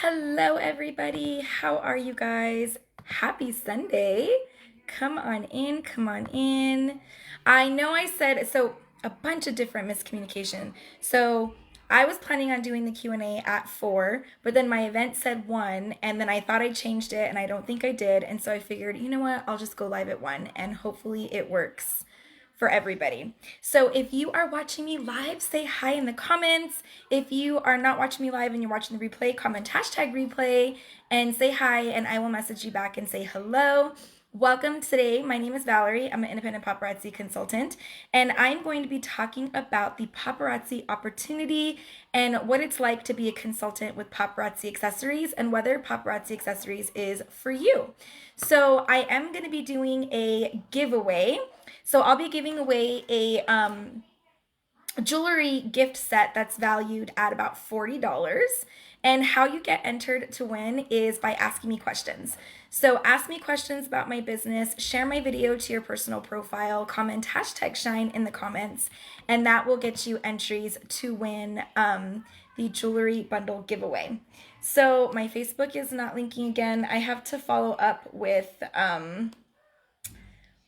Hello, everybody. How are you guys? Happy Sunday. Come on in, come on in. I know I said so a bunch of different miscommunication. So I was planning on doing the Q&A at 4, but then my event said 1, and then I thought I changed it, and I don't think I did. And so I figured, you know what? I'll just go live at 1, and hopefully it works for everybody. So if you are watching me live, say hi in the comments. If you are not watching me live and you're watching the replay, comment hashtag replay and say hi, and I will message you back and say hello. Welcome today. My name is Valerie. I'm an independent paparazzi consultant, and I'm going to be talking about the paparazzi opportunity and what it's like to be a consultant with Paparazzi Accessories and whether Paparazzi Accessories is for you. So I am going to be doing a giveaway. So I'll be giving away a jewelry gift set that's valued at about $40. And how you get entered to win is by asking me questions. So ask me questions about my business, share my video to your personal profile, comment hashtag shine in the comments, and that will get you entries to win the jewelry bundle giveaway. So my Facebook is not linking again. I have to follow up with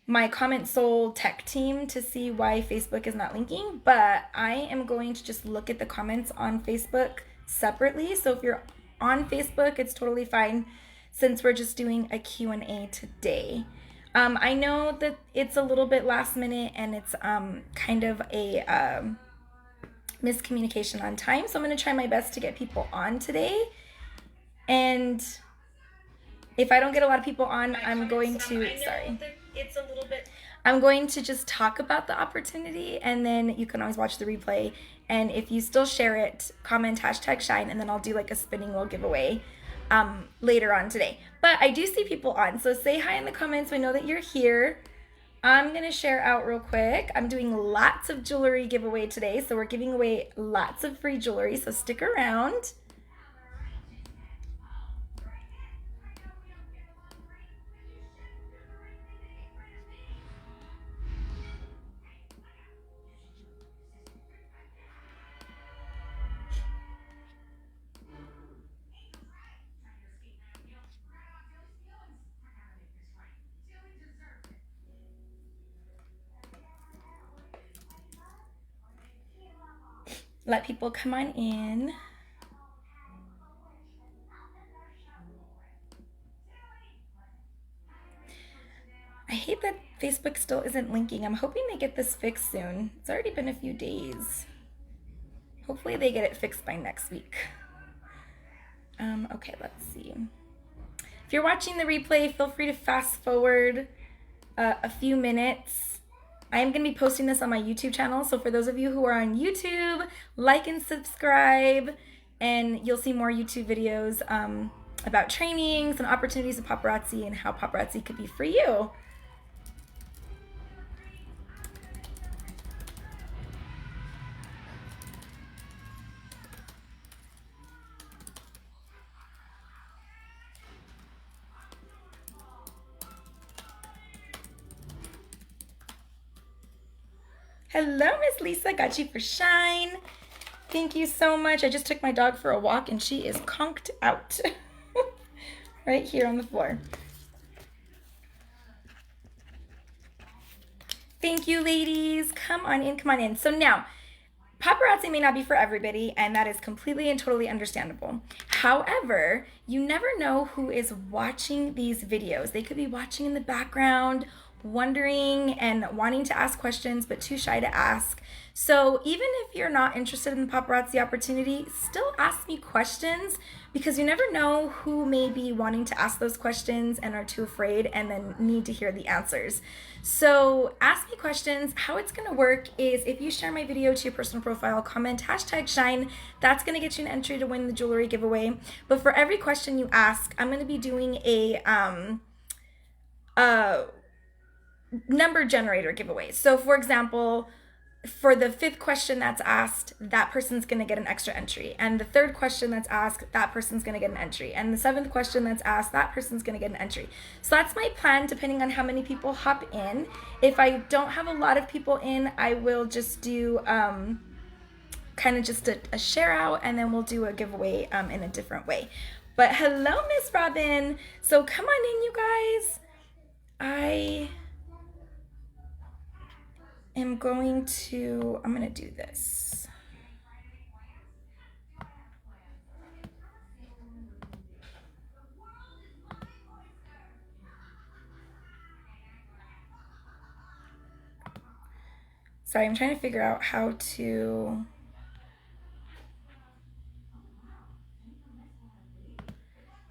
my Comment Soul tech team to see why Facebook is not linking, but I am going to just look at the comments on Facebook separately. So if you're on Facebook, it's totally fine since we're just doing a Q&A today. I know that it's a little bit last minute and it's kind of a miscommunication on time. So I'm going to try my best to get people on today. And if I don't get a lot of people on, I'm going to, I'm going to just talk about the opportunity, and then you can always watch the replay. And if you still share it, comment hashtag shine, and then I'll do like a spinning wheel giveaway later on today. But I do see people on, so say hi in the comments. I know that you're here. I'm going to share out real quick. I'm doing lots of jewelry giveaway today, so we're giving away lots of free jewelry, so stick around. Let people come on in. I hate that Facebook still isn't linking. I'm hoping they get this fixed soon. It's already been a few days. Hopefully they get it fixed by next week. Okay, let's see. If you're watching the replay, feel free to fast forward a few minutes. I am going to be posting this on my YouTube channel, so for those of you who are on YouTube, like and subscribe, and you'll see more YouTube videos about trainings and opportunities of paparazzi and how paparazzi could be for you. Hello, Miss Lisa. Got you for Shine. Thank you so much. I just took my dog for a walk and she is conked out right here on the floor. Thank you, ladies. Come on in, come on in. So now, paparazzi may not be for everybody, and that is completely and totally understandable. However, you never know who is watching these videos. They could be watching in the background, wondering and wanting to ask questions, but too shy to ask. So even if you're not interested in the paparazzi opportunity, still ask me questions, because you never know who may be wanting to ask those questions and are too afraid and then need to hear the answers. So ask me questions. How it's going to work is if you share my video to your personal profile, comment hashtag shine, that's going to get you an entry to win the jewelry giveaway. But for every question you ask, I'm going to be doing a number generator giveaway. So for example, for the 5th question that's asked, that person's going to get an extra entry. And the 3rd question that's asked, that person's going to get an entry. And the 7th question that's asked, that person's going to get an entry. So that's my plan, depending on how many people hop in. If I don't have a lot of people in, I will just do kind of just a share out, and then we'll do a giveaway in a different way. But hello, Miss Robin. So come on in, you guys. I'm going to do this. Sorry, I'm trying to figure out how to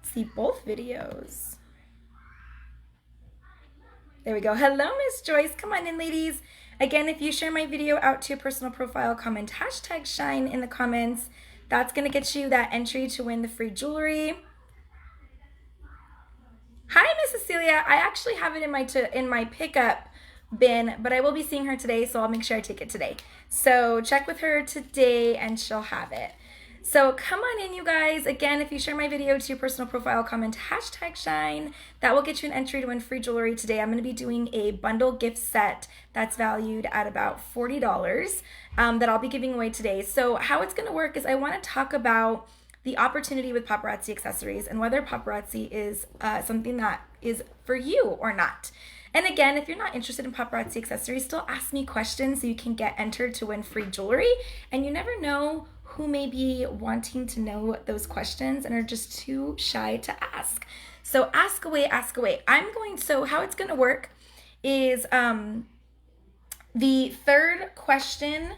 see both videos. There we go. Hello, Miss Joyce. Come on in, ladies. Again, if you share my video out to your personal profile, comment #shine in the comments. That's going to get you that entry to win the free jewelry. Hi, Miss Cecilia. I actually have it in my pickup bin, but I will be seeing her today, so I'll make sure I take it today. So check with her today and she'll have it. So come on in, you guys. Again, if you share my video to your personal profile, comment #shine. That will get you an entry to win free jewelry today. I'm going to be doing a bundle gift set that's valued at about $40 that I'll be giving away today. So how it's going to work is I want to talk about the opportunity with Paparazzi Accessories and whether paparazzi is something that is for you or not. And again, if you're not interested in Paparazzi Accessories, still ask me questions so you can get entered to win free jewelry. And you never know who may be wanting to know those questions and are just too shy to ask. So ask away, ask away. So how it's going to work is the third question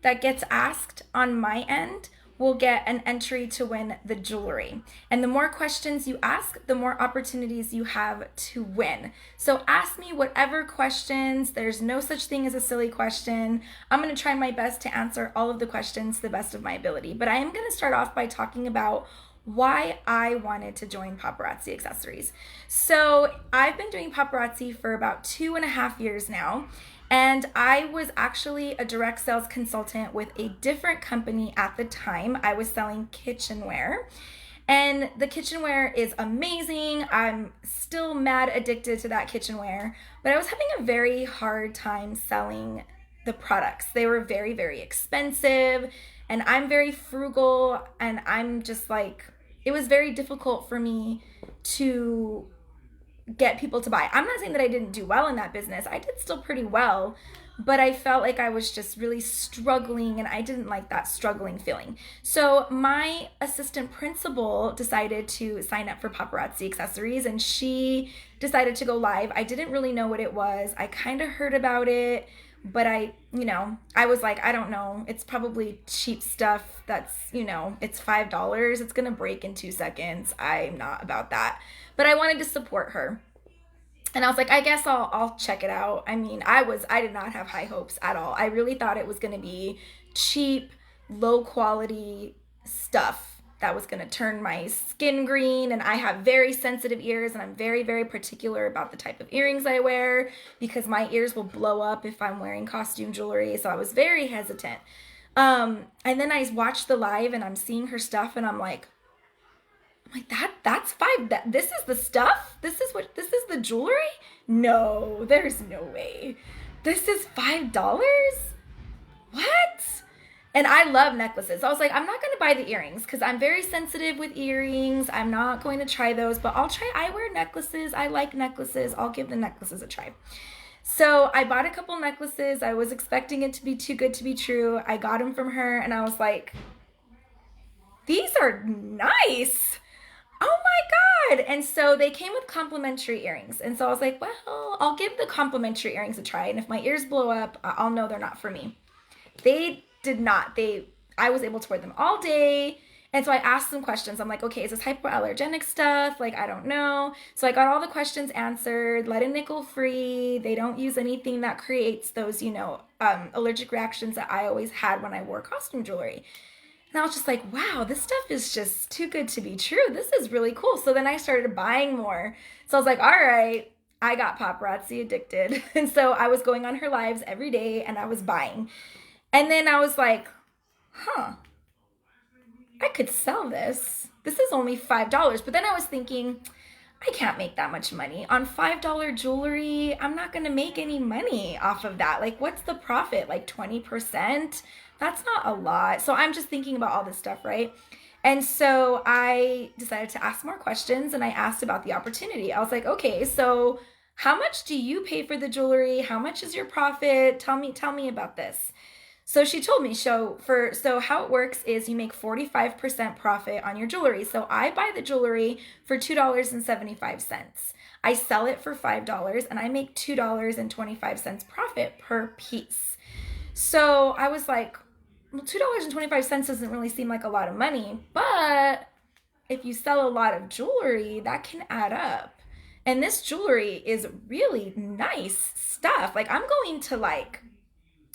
that gets asked on my end will get an entry to win the jewelry. And the more questions you ask, the more opportunities you have to win. So ask me whatever questions. There's no such thing as a silly question. I'm going to try my best to answer all of the questions to the best of my ability. But I am going to start off by talking about why I wanted to join Paparazzi Accessories. So I've been doing paparazzi for about 2.5 years now. And I was actually a direct sales consultant with a different company at the time. I was selling kitchenware. And the kitchenware is amazing. I'm still mad addicted to that kitchenware. But I was having a very hard time selling the products. They were very, very expensive. And I'm very frugal. And I'm just like, it was very difficult for me to get people to buy. I'm not saying that I didn't do well in that business. I did still pretty well, but I felt like I was just really struggling and I didn't like that struggling feeling. So my assistant principal decided to sign up for Paparazzi Accessories and she decided to go live. I didn't really know what it was. I kind of heard about it, but I was like, I don't know. It's probably cheap stuff that's, it's $5. It's going to break in 2 seconds. I'm not about that. But I wanted to support her. And I was like, I guess I'll check it out. I mean, I did not have high hopes at all. I really thought it was going to be cheap, low quality stuff that was going to turn my skin green. And I have very sensitive ears and I'm very, very particular about the type of earrings I wear because my ears will blow up if I'm wearing costume jewelry. So I was very hesitant. And then I watched the live and I'm seeing her stuff and I'm like, that's $5. This is the stuff? This is the jewelry? No, there's no way. This is $5? What? And I love necklaces. I was like, I'm not going to buy the earrings because I'm very sensitive with earrings. I'm not going to try those, but I wear necklaces. I like necklaces. I'll give the necklaces a try. So I bought a couple necklaces. I was expecting it to be too good to be true. I got them from her and I was like, these are nice. Oh my God. And so they came with complimentary earrings. And so I was like, well, I'll give the complimentary earrings a try. And if my ears blow up, I'll know they're not for me. They did not. I was able to wear them all day. And so I asked some questions. I'm like, okay, is this hypoallergenic stuff? Like, I don't know. So I got all the questions answered, lead and nickel free. They don't use anything that creates those, allergic reactions that I always had when I wore costume jewelry. And I was just like, wow, this stuff is just too good to be true. This is really cool. So then I started buying more. So I was like, all right, I got paparazzi addicted. And so I was going on her lives every day and I was buying. And then I was like, I could sell this. This is only $5. But then I was thinking, I can't make that much money. On $5 jewelry, I'm not going to make any money off of that. Like, what's the profit? Like 20%? That's not a lot. So I'm just thinking about all this stuff, right? And so I decided to ask more questions, and I asked about the opportunity. I was like, okay, so how much do you pay for the jewelry? How much is your profit? Tell me about this. So she told me, so how it works is you make 45% profit on your jewelry. So I buy the jewelry for $2.75. I sell it for $5 and I make $2.25 profit per piece. So I was like, well, $2.25 doesn't really seem like a lot of money, but if you sell a lot of jewelry, that can add up. And this jewelry is really nice stuff. Like I'm going to like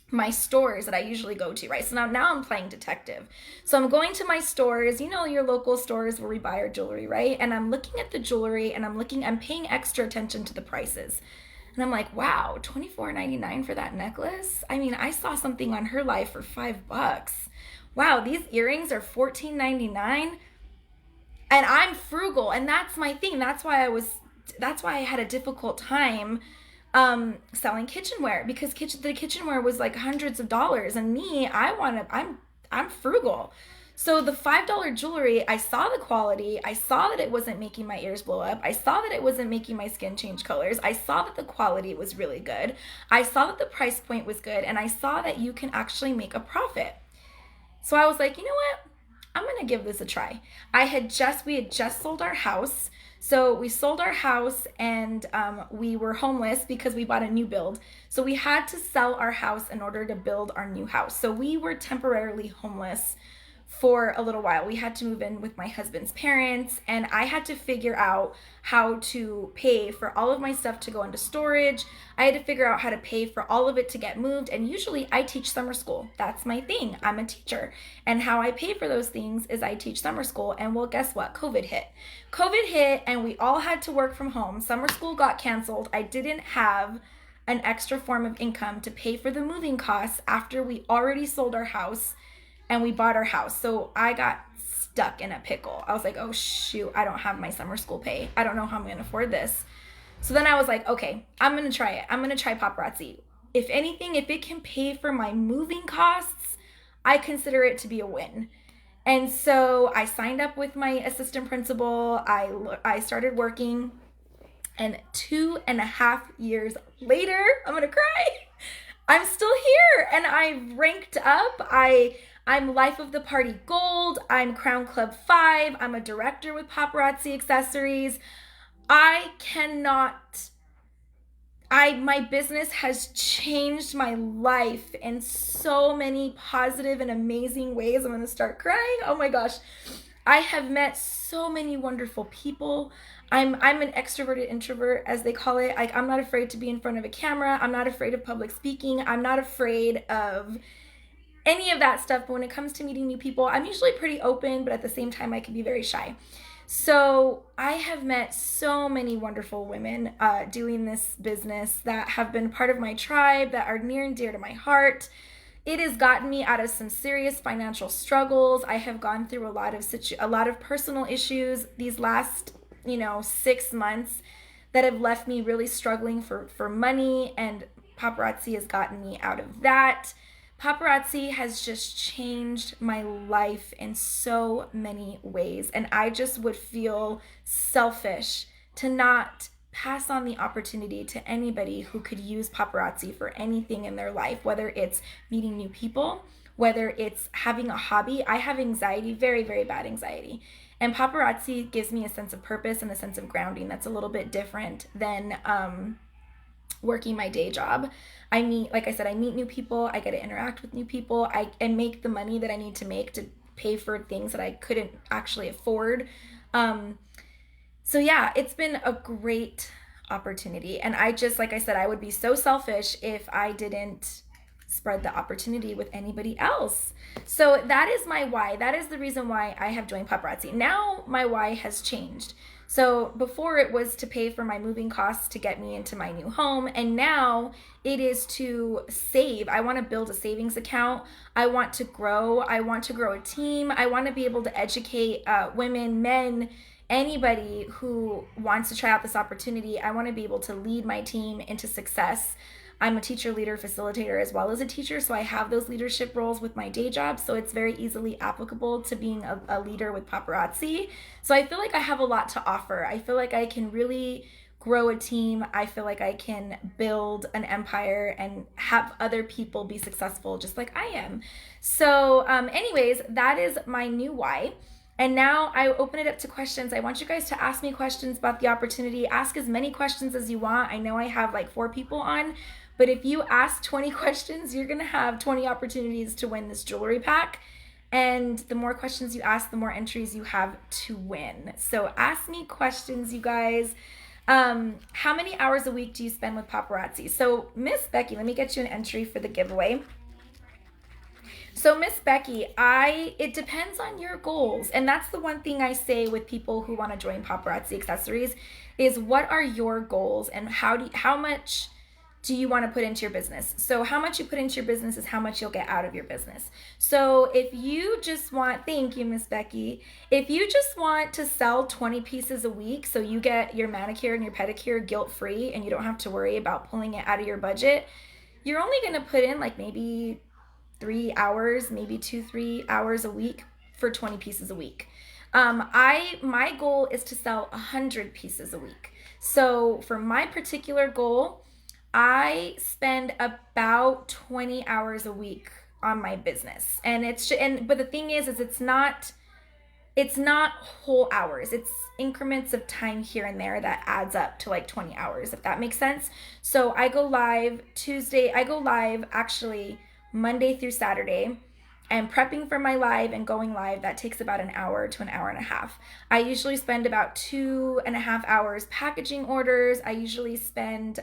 my stores that I usually go to, right? So now I'm playing detective. So I'm going to my stores, you know, your local stores where we buy our jewelry, right? And I'm looking at the jewelry and I'm paying extra attention to the prices. And I'm like, wow, $24.99 for that necklace? I mean, I saw something on her live for $5. Wow, these earrings are $14.99. And I'm frugal, and that's my thing. That's why I had a difficult time selling kitchenware, because the kitchenware was like hundreds of dollars, and I'm frugal. So the $5 jewelry, I saw the quality, I saw that it wasn't making my ears blow up, I saw that it wasn't making my skin change colors, I saw that the quality was really good, I saw that the price point was good, and I saw that you can actually make a profit. So I was like, you know what? I'm gonna give this a try. We had just sold our house. So we sold our house, and we were homeless because we bought a new build. So we had to sell our house in order to build our new house. So we were temporarily homeless for a little while. We had to move in with my husband's parents, and I had to figure out how to pay for all of my stuff to go into storage. I had to figure out how to pay for all of it to get moved. And usually I teach summer school. That's my thing. I'm a teacher. And how I pay for those things is I teach summer school. And well, guess what? COVID hit, and we all had to work from home. Summer school got canceled. I didn't have an extra form of income to pay for the moving costs after we already sold our house and we bought our house. So I got stuck in a pickle. I was like, oh shoot, I don't have my summer school pay. I don't know how I'm gonna afford this. So then I was like, okay, I'm gonna try it. I'm gonna try Paparazzi. If anything, if it can pay for my moving costs, I consider it to be a win. And so I signed up with my assistant principal. I started working, and 2.5 years later, I'm gonna cry, I'm still here, and I've ranked up. I'm Life of the Party Gold. I'm Crown Club 5. I'm a director with Paparazzi Accessories. My business has changed my life in so many positive and amazing ways. I'm going to start crying. Oh my gosh. I have met so many wonderful people. I'm an extroverted introvert, as they call it. Like, I'm not afraid to be in front of a camera. I'm not afraid of public speaking. I'm not afraid of any of that stuff. But when it comes to meeting new people, I'm usually pretty open, but at the same time, I can be very shy. So I have met so many wonderful women doing this business that have been part of my tribe, that are near and dear to my heart. It has gotten me out of some serious financial struggles. I have gone through a lot of personal issues these last 6 months that have left me really struggling for money, and Paparazzi has gotten me out of that. Paparazzi has just changed my life in so many ways, and I just would feel selfish to not pass on the opportunity to anybody who could use paparazzi for anything in their life, whether it's meeting new people, whether it's having a hobby. I have anxiety, very, very bad anxiety. And paparazzi gives me a sense of purpose and a sense of grounding that's a little bit different than working my day job. Like I said, I meet new people, I get to interact with new people, I make the money that I need to make to pay for things that I couldn't actually afford. So yeah, it's been a great opportunity. And like I said, I would be so selfish if I didn't spread the opportunity with anybody else. So that is my why. That is the reason why I have joined Paparazzi. Now my why has changed. So before it was to pay for my moving costs to get me into my new home, and now it is to save. I want to build a savings account. I want to grow. I want to grow a team. I want to be able to educate women, men, anybody who wants to try out this opportunity. I want to be able to lead my team into success. I'm a teacher, leader, facilitator, as well as a teacher. So I have those leadership roles with my day job. So it's very easily applicable to being a leader with paparazzi. So I feel like I have a lot to offer. I feel like I can really grow a team. I feel like I can build an empire and have other people be successful just like I am. So, anyways, that is my new why. And now I open it up to questions. I want you guys to ask me questions about the opportunity. Ask as many questions as you want. I know I have like 4 people on, but if you ask 20 questions, you're going to have 20 opportunities to win this jewelry pack. And the more questions you ask, the more entries you have to win. So ask me questions, you guys. How many hours a week do you spend with paparazzi? So Miss Becky, let me get you an entry for the giveaway. So Miss Becky, it depends on your goals. And that's the one thing I say with people who want to join Paparazzi Accessories is what are your goals and how much do you want to put into your business? So how much you put into your business is how much you'll get out of your business. So if you just want, thank you, Miss Becky. If you just want to sell 20 pieces a week so you get your manicure and your pedicure guilt-free and you don't have to worry about pulling it out of your budget, you're only going to put in like maybe 3 hours, maybe 2-3 hours a week for 20 pieces a week. My goal is to sell 100 pieces a week. So for my particular goal, I spend about 20 hours a week on my business. But the thing is it's not whole hours. It's increments of time here and there that adds up to like 20 hours, if that makes sense. So I go live actually Monday through Saturday. And prepping for my live and going live, that takes about an hour to an hour and a half. I usually spend about 2.5 hours packaging orders. I usually spend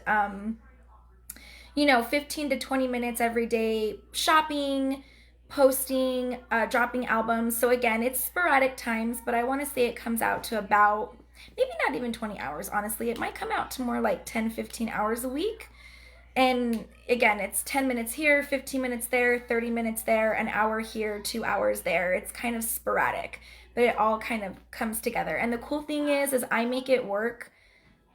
15 to 20 minutes every day shopping, posting, dropping albums. So again, it's sporadic times, but I want to say it comes out to about maybe not even 20 hours, honestly. It might come out to more like 10, 15 hours a week. And again, it's 10 minutes here, 15 minutes there, 30 minutes there, an hour here, 2 hours there. It's kind of sporadic, but it all kind of comes together. And the cool thing is I make it work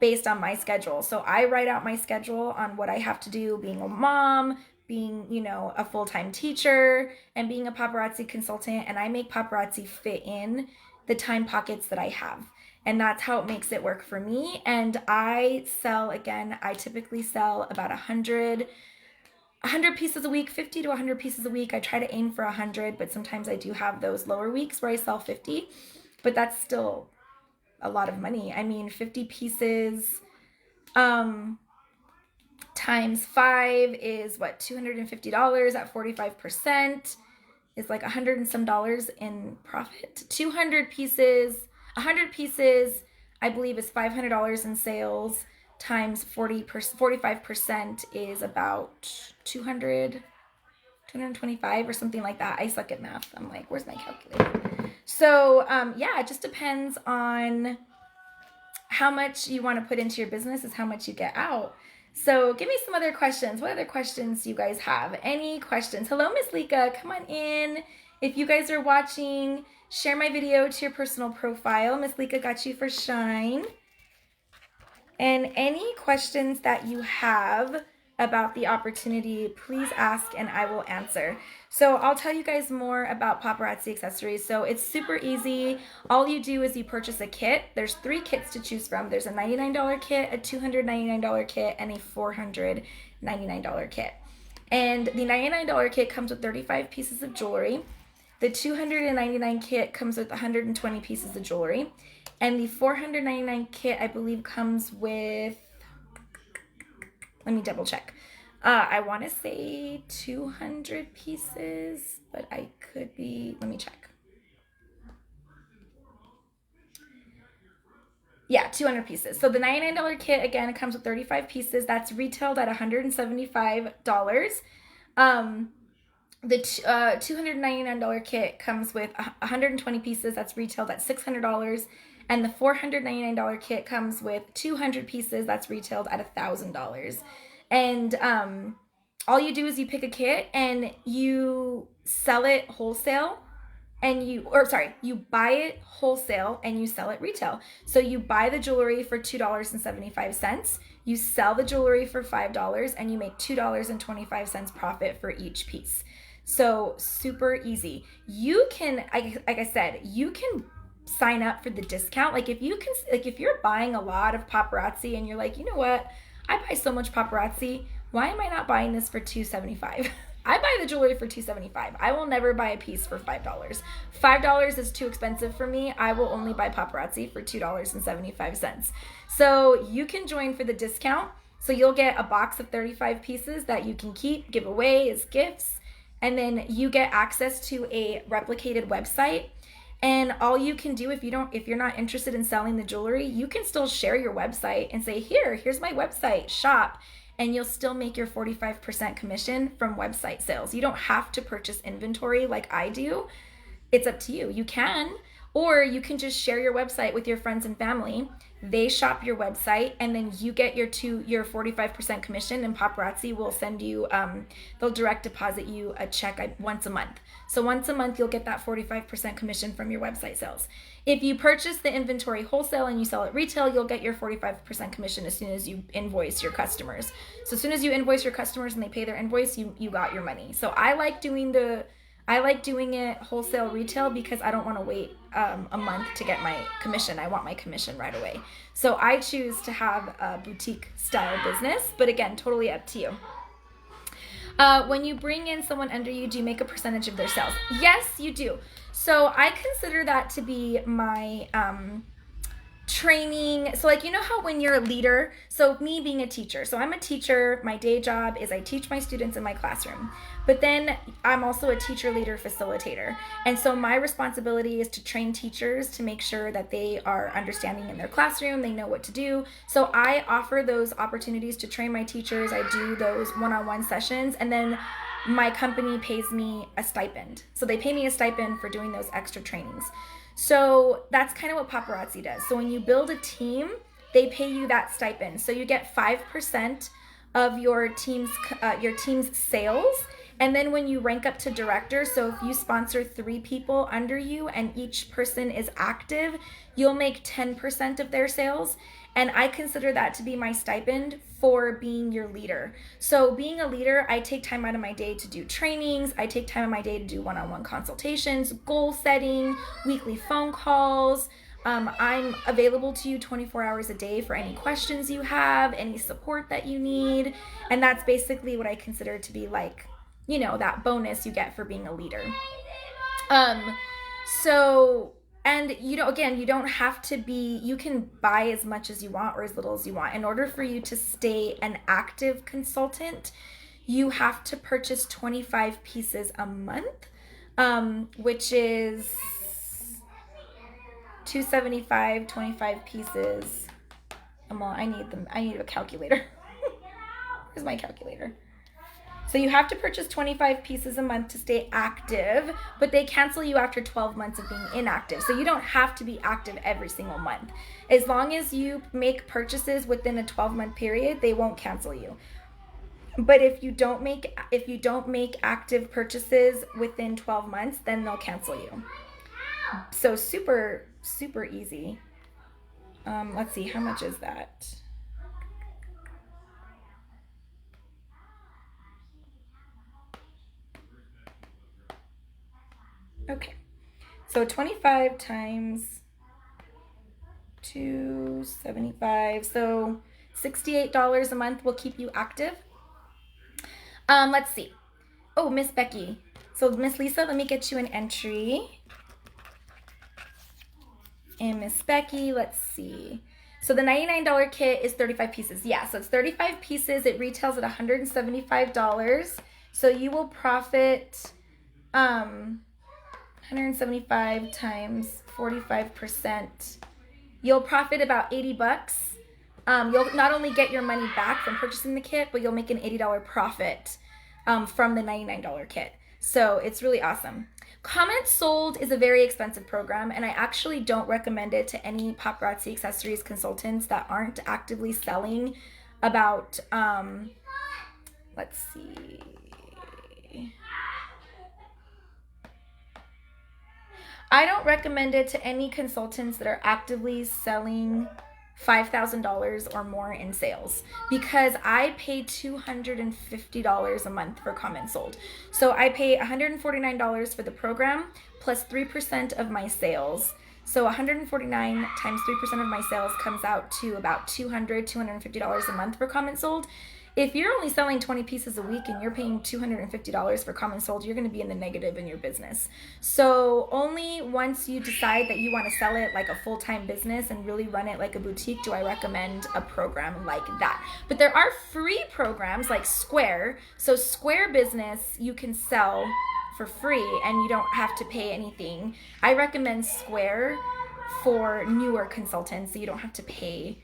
based on my schedule. So I write out my schedule on what I have to do, being a mom, being, a full-time teacher, and being a paparazzi consultant. And I make paparazzi fit in the time pockets that I have. And that's how it makes it work for me. And I typically sell about 100 pieces a week, 50 to 100 pieces a week. I try to aim for 100, but sometimes I do have those lower weeks where I sell 50, but that's still a lot of money. I mean, 50 pieces times 5 is what, $250 at 45% is like $100 and some in profit. 100 pieces, I believe is $500 in sales times 45% is about 225 or something like that. I suck at math. I'm like, where's my calculator? So it just depends on how much you want to put into your business is how much you get out. So give me some other questions. What other questions do you guys have? Any questions? Hello, Miss Lika. Come on in. If you guys are watching, share my video to your personal profile. Miss Lika got you for shine. And any questions that you have about the opportunity, please ask and I will answer. So I'll tell you guys more about Paparazzi Accessories. So it's super easy. All you do is you purchase a kit. There's 3 kits to choose from. There's a $99 kit, a $299 kit, and a $499 kit. And the $99 kit comes with 35 pieces of jewelry. The $299 kit comes with 120 pieces of jewelry. And the $499 kit, I believe, comes with, let me double check. I want to say 200 pieces, but I could be, let me check. Yeah, 200 pieces. So the $99 kit, again, it comes with 35 pieces. That's retailed at $175. The $299 kit comes with 120 pieces. That's retailed at $600. And the $499 kit comes with 200 pieces. That's retailed at $1,000. And all you do is you pick a kit and you sell it wholesale and you buy it wholesale and you sell it retail. So you buy the jewelry for $2.75, you sell the jewelry for $5, and you make $2.25 profit for each piece. So super easy. You can, like I said, you can sign up for the discount. Like if you're buying a lot of paparazzi and you're like, you know what, I buy so much paparazzi, why am I not buying this for $2.75? I buy the jewelry for $2.75. I will never buy a piece for $5. $5 is too expensive for me. I will only buy paparazzi for $2.75. So you can join for the discount. So you'll get a box of 35 pieces that you can keep, give away as gifts, and then you get access to a replicated website. And all you can do if you're not interested in selling the jewelry, you can still share your website and say, here's my website, shop, and you'll still make your 45% commission from website sales. You don't have to purchase inventory like I do. It's up to you. You can, or you can just share your website with your friends and family. They shop your website, and then you get your 45% commission, and Paparazzi will send you, they'll direct deposit you a check once a month. So once a month, you'll get that 45% commission from your website sales. If you purchase the inventory wholesale and you sell it retail, you'll get your 45% commission as soon as you invoice your customers. So as soon as you invoice your customers and they pay their invoice, you got your money. So I like doing it wholesale retail because I don't want to wait a month to get my commission. I want my commission right away. So I choose to have a boutique style business, but again, totally up to you. When you bring in someone under you, do you make a percentage of their sales? Yes, you do. So I consider that to be my training. So like, you know how when you're a leader, so me being a teacher, so I'm a teacher, my day job is I teach my students in my classroom, but then I'm also a teacher leader facilitator. And so my responsibility is to train teachers to make sure that they are understanding in their classroom, they know what to do. So I offer those opportunities to train my teachers. I do those one-on-one sessions, and then my company pays me a stipend. So they pay me a stipend for doing those extra trainings. So that's kind of what Paparazzi does. So when you build a team, they pay you that stipend. So you get 5% of your team's sales. And then when you rank up to director, so if you sponsor 3 people under you and each person is active, you'll make 10% of their sales. And I consider that to be my stipend for being your leader. So being a leader, I take time out of my day to do trainings. I take time out of my day to do one-on-one consultations, goal setting, weekly phone calls. I'm available to you 24 hours a day for any questions you have, any support that you need. And that's basically what I consider to be like, you know, that bonus you get for being a leader. And you know, again, you don't have to be, you can buy as much as you want or as little as you want. In order for you to stay an active consultant, you have to purchase 25 pieces a month, which is $275, 25 pieces. I need a calculator. Here's my calculator. So you have to purchase 25 pieces a month to stay active, but they cancel you after 12 months of being inactive. So you don't have to be active every single month. As long as you make purchases within a 12-month period, they won't cancel you. But if you don't make active purchases within 12 months, then they'll cancel you. So super, super easy. Let's see, how much is that? Okay, so 25 times 275, so $68 a month will keep you active. Let's see. Oh, Miss Becky. So Miss Lisa, let me get you an entry. And Miss Becky, let's see. So the $99 kit is 35 pieces. Yeah, so it's 35 pieces. It retails at $175. So you will profit 175 times 45%. You'll profit about $80. You'll not only get your money back from purchasing the kit, but you'll make an $80 profit from the $99 kit. So it's really awesome. Comments sold is a very expensive program, and I actually don't recommend it to any Paparazzi Accessories consultants that aren't actively selling about, let's see. I don't recommend it to any consultants that are actively selling $5,000 or more in sales, because I pay $250 a month for comments sold. So I pay $149 for the program plus 3% of my sales. So 149 times 3% of my sales comes out to about $250 a month for comments sold. If you're only selling 20 pieces a week and you're paying $250 for comments sold, you're going to be in the negative in your business. So only once you decide that you want to sell it like a full-time business and really run it like a boutique do I recommend a program like that. But there are free programs like Square. So Square Business you can sell for free and you don't have to pay anything. I recommend Square for newer consultants so you don't have to pay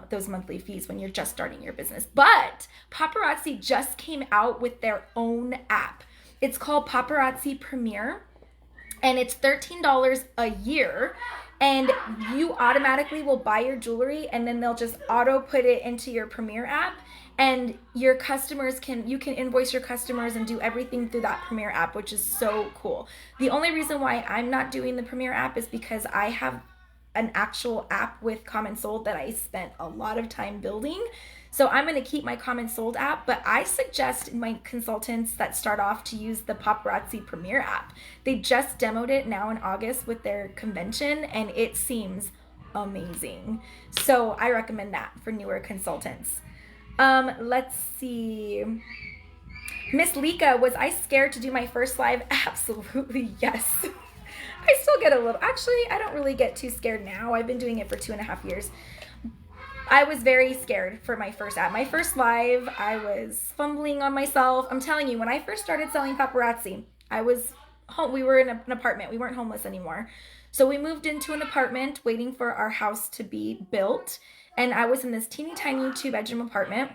those monthly fees when you're just starting your business. But Paparazzi just came out with their own app. It's called Paparazzi Premiere, and it's $13 a year, and you automatically will buy your jewelry, and then they'll just auto put it into your Premiere app, and your customers you can invoice your customers and do everything through that Premiere app, which is so cool. The only reason why I'm not doing the Premiere app is because I have an actual app with comments sold that I spent a lot of time building. So I'm going to keep my comments sold app, but I suggest my consultants that start off to use the Paparazzi Premiere app. They just demoed it now in August with their convention, and it seems amazing. So I recommend that for newer consultants. Let's see. Miss Lika, was I scared to do my first live? Absolutely yes. I still get a little, actually, I don't really get too scared now. I've been doing it for 2.5 years. I was very scared for my first app. My first live, I was fumbling on myself. I'm telling you, when I first started selling paparazzi, I was home. We were in an apartment. We weren't homeless anymore. So we moved into an apartment waiting for our house to be built. And I was in this teeny tiny 2-bedroom apartment.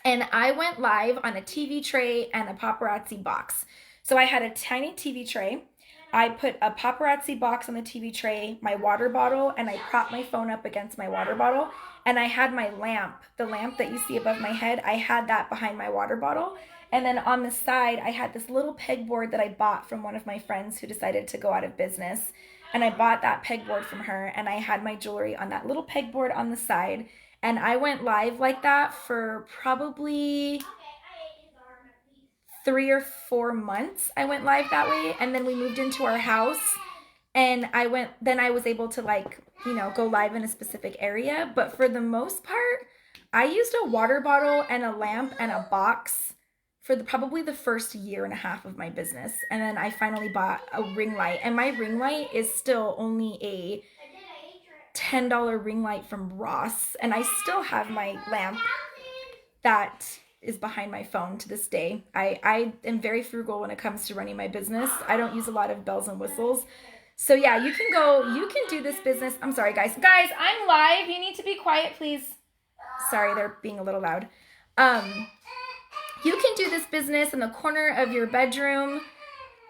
And I went live on a TV tray and a paparazzi box. So I had a tiny TV tray. I put a paparazzi box on the TV tray, my water bottle, and I propped my phone up against my water bottle. And I had my lamp, the lamp that you see above my head, I had that behind my water bottle. And then on the side, I had this little pegboard that I bought from one of my friends who decided to go out of business. And I bought that pegboard from her, and I had my jewelry on that little pegboard on the side. And I went live like that for probably 3 or 4 months. I went live that way, and then we moved into our house, and I was able to go live in a specific area. But for the most part, I used a water bottle and a lamp and a box for probably the first 1.5 years of my business. And then I finally bought a ring light, and my ring light is still only a $10 ring light from Ross, and I still have my lamp that is behind my phone to this day. I am very frugal when it comes to running my business. I don't use a lot of bells and whistles. So yeah, you can do this business. I'm sorry, guys. Guys, I'm live. You need to be quiet, please. Sorry, they're being a little loud. You can do this business in the corner of your bedroom.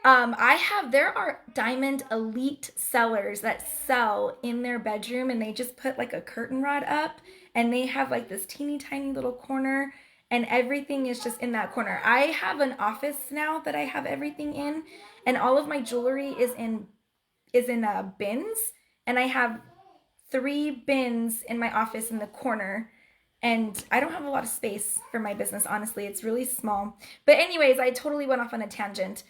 There are diamond elite sellers that sell in their bedroom, and they just put like a curtain rod up, and they have like this teeny tiny little corner, and everything is just in that corner. I have an office now that I have everything in, and all of my jewelry is in bins, and I have 3 bins in my office in the corner. And I don't have a lot of space for my business, honestly. It's really small. But anyways, I totally went off on a tangent.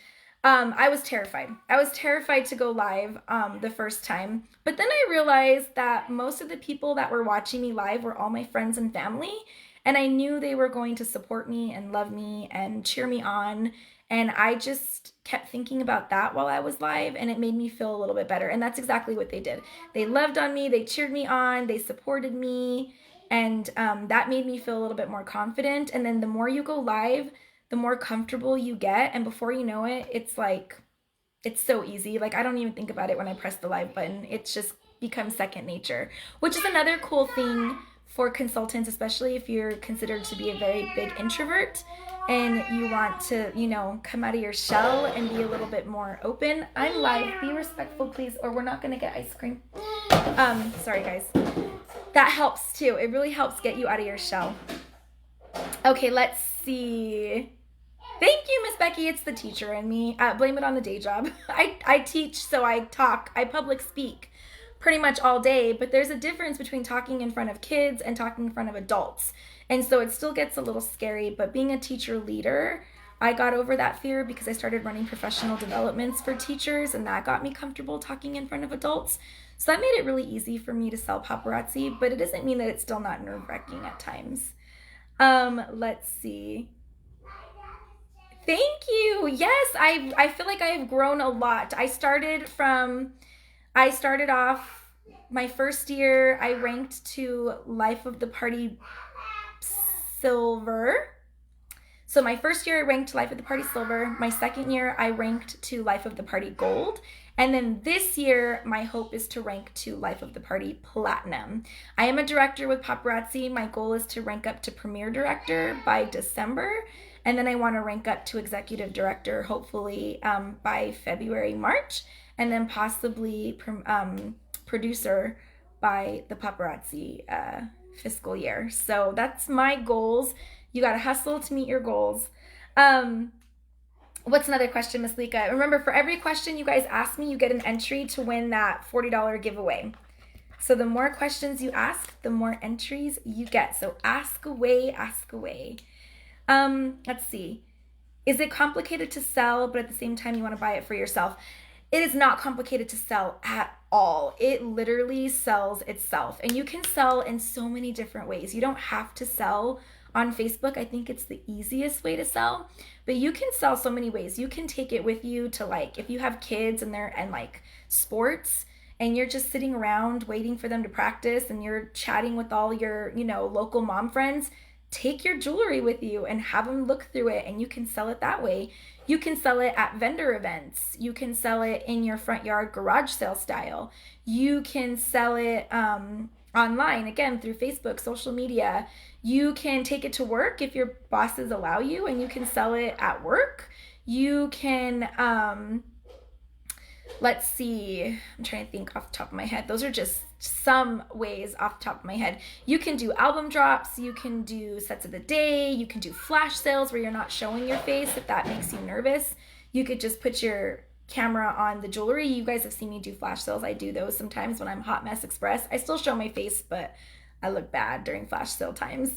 I was terrified. I was terrified to go live the first time. But then I realized that most of the people that were watching me live were all my friends and family. And I knew they were going to support me and love me and cheer me on. And I just kept thinking about that while I was live, and it made me feel a little bit better. And that's exactly what they did. They loved on me. They cheered me on. They supported me. And that made me feel a little bit more confident. And then the more you go live, the more comfortable you get. And before you know it, it's so easy. Like, I don't even think about it when I press the live button. It just becomes second nature, which is another cool thing for consultants, especially if you're considered to be a very big introvert and you want to, come out of your shell and be a little bit more open. I'm live. Be respectful, please, or we're not going to get ice cream. Sorry, guys. That helps too. It really helps get you out of your shell. Okay, let's see. Thank you, Miss Becky. It's the teacher in me. Blame it on the day job. I teach, so I talk, I public speak pretty much all day, but there's a difference between talking in front of kids and talking in front of adults. And so it still gets a little scary, but being a teacher leader, I got over that fear because I started running professional developments for teachers, and that got me comfortable talking in front of adults. So that made it really easy for me to sell paparazzi, but it doesn't mean that it's still not nerve-wracking at times. Let's see. Thank you. Yes, I feel like I have grown a lot. I started off my first year, I ranked to Life of the Party Silver. So my first year I ranked Life of the Party Silver. My second year I ranked to Life of the Party Gold. And then this year my hope is to rank to Life of the Party Platinum. I am a director with Paparazzi. My goal is to rank up to Premiere Director by December. And then I want to rank up to Executive Director hopefully by February, March. And then possibly producer by the Paparazzi fiscal year. So that's my goals. You got to hustle to meet your goals. What's another question, Miss Lika? Remember, for every question you guys ask me, you get an entry to win that $40 giveaway. So the more questions you ask, the more entries you get. So ask away, ask away. Let's see. Is it complicated to sell, but at the same time you want to buy it for yourself? It is not complicated to sell at all. It literally sells itself. And you can sell in so many different ways. You don't have to sell on Facebook. I think it's the easiest way to sell, but you can sell so many ways. You can take it with you to, like, if you have kids and they're in like sports and you're just sitting around waiting for them to practice and you're chatting with all your, local mom friends, take your jewelry with you and have them look through it, and you can sell it that way. You can sell it at vendor events. You can sell it in your front yard garage sale style. You can sell it online, again, through Facebook, social media. You can take it to work if your bosses allow you, and you can sell it at work. You can, let's see, I'm trying to think off the top of my head. Those are just some ways off the top of my head. You can do album drops. You can do sets of the day. You can do flash sales where you're not showing your face if that makes you nervous. You could just put your camera on the jewelry. You guys have seen me do flash sales. I do those sometimes when I'm Hot Mess Express. I still show my face, but I look bad during flash sale times.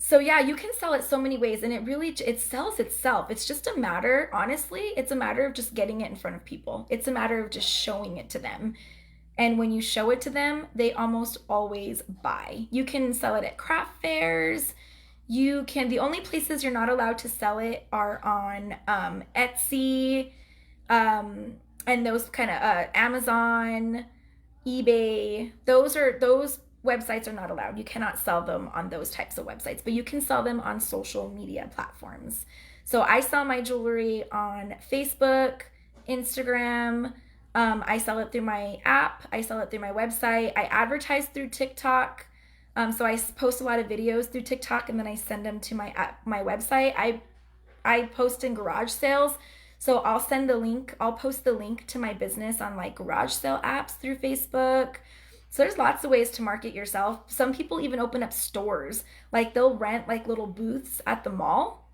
So yeah, you can sell it so many ways, and it sells itself. It's just a matter, honestly, it's a matter of just getting it in front of people. It's a matter of just showing it to them. And when you show it to them, they almost always buy. You can sell it at craft fairs. The only places you're not allowed to sell it are on Etsy, and those kind of Amazon, eBay. Those websites are not allowed. You cannot sell them on those types of websites, but you can sell them on social media platforms. So I sell my jewelry on Facebook, Instagram. I sell it through my app. I sell it through my website. I advertise through TikTok. So I post a lot of videos through TikTok, and then I send them to my website. I post in garage sales. So I'll post the link to my business on like garage sale apps through Facebook. So there's lots of ways to market yourself. Some people even open up stores. Like they'll rent like little booths at the mall,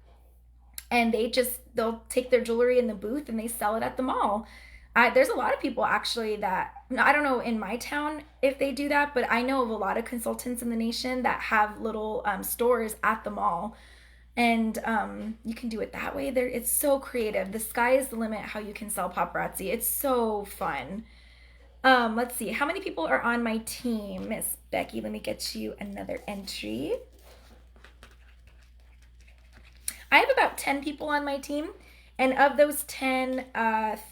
and they'll take their jewelry in the booth and they sell it at the mall. There's a lot of people actually that, I don't know in my town if they do that, but I know of a lot of consultants in the nation that have little stores at the mall. And you can do it that way. It's so creative. The sky is the limit how you can sell paparazzi. It's so fun. Let's see. How many people are on my team, Miss Becky? Let me get you another entry. I have about 10 people on my team. And of those 10,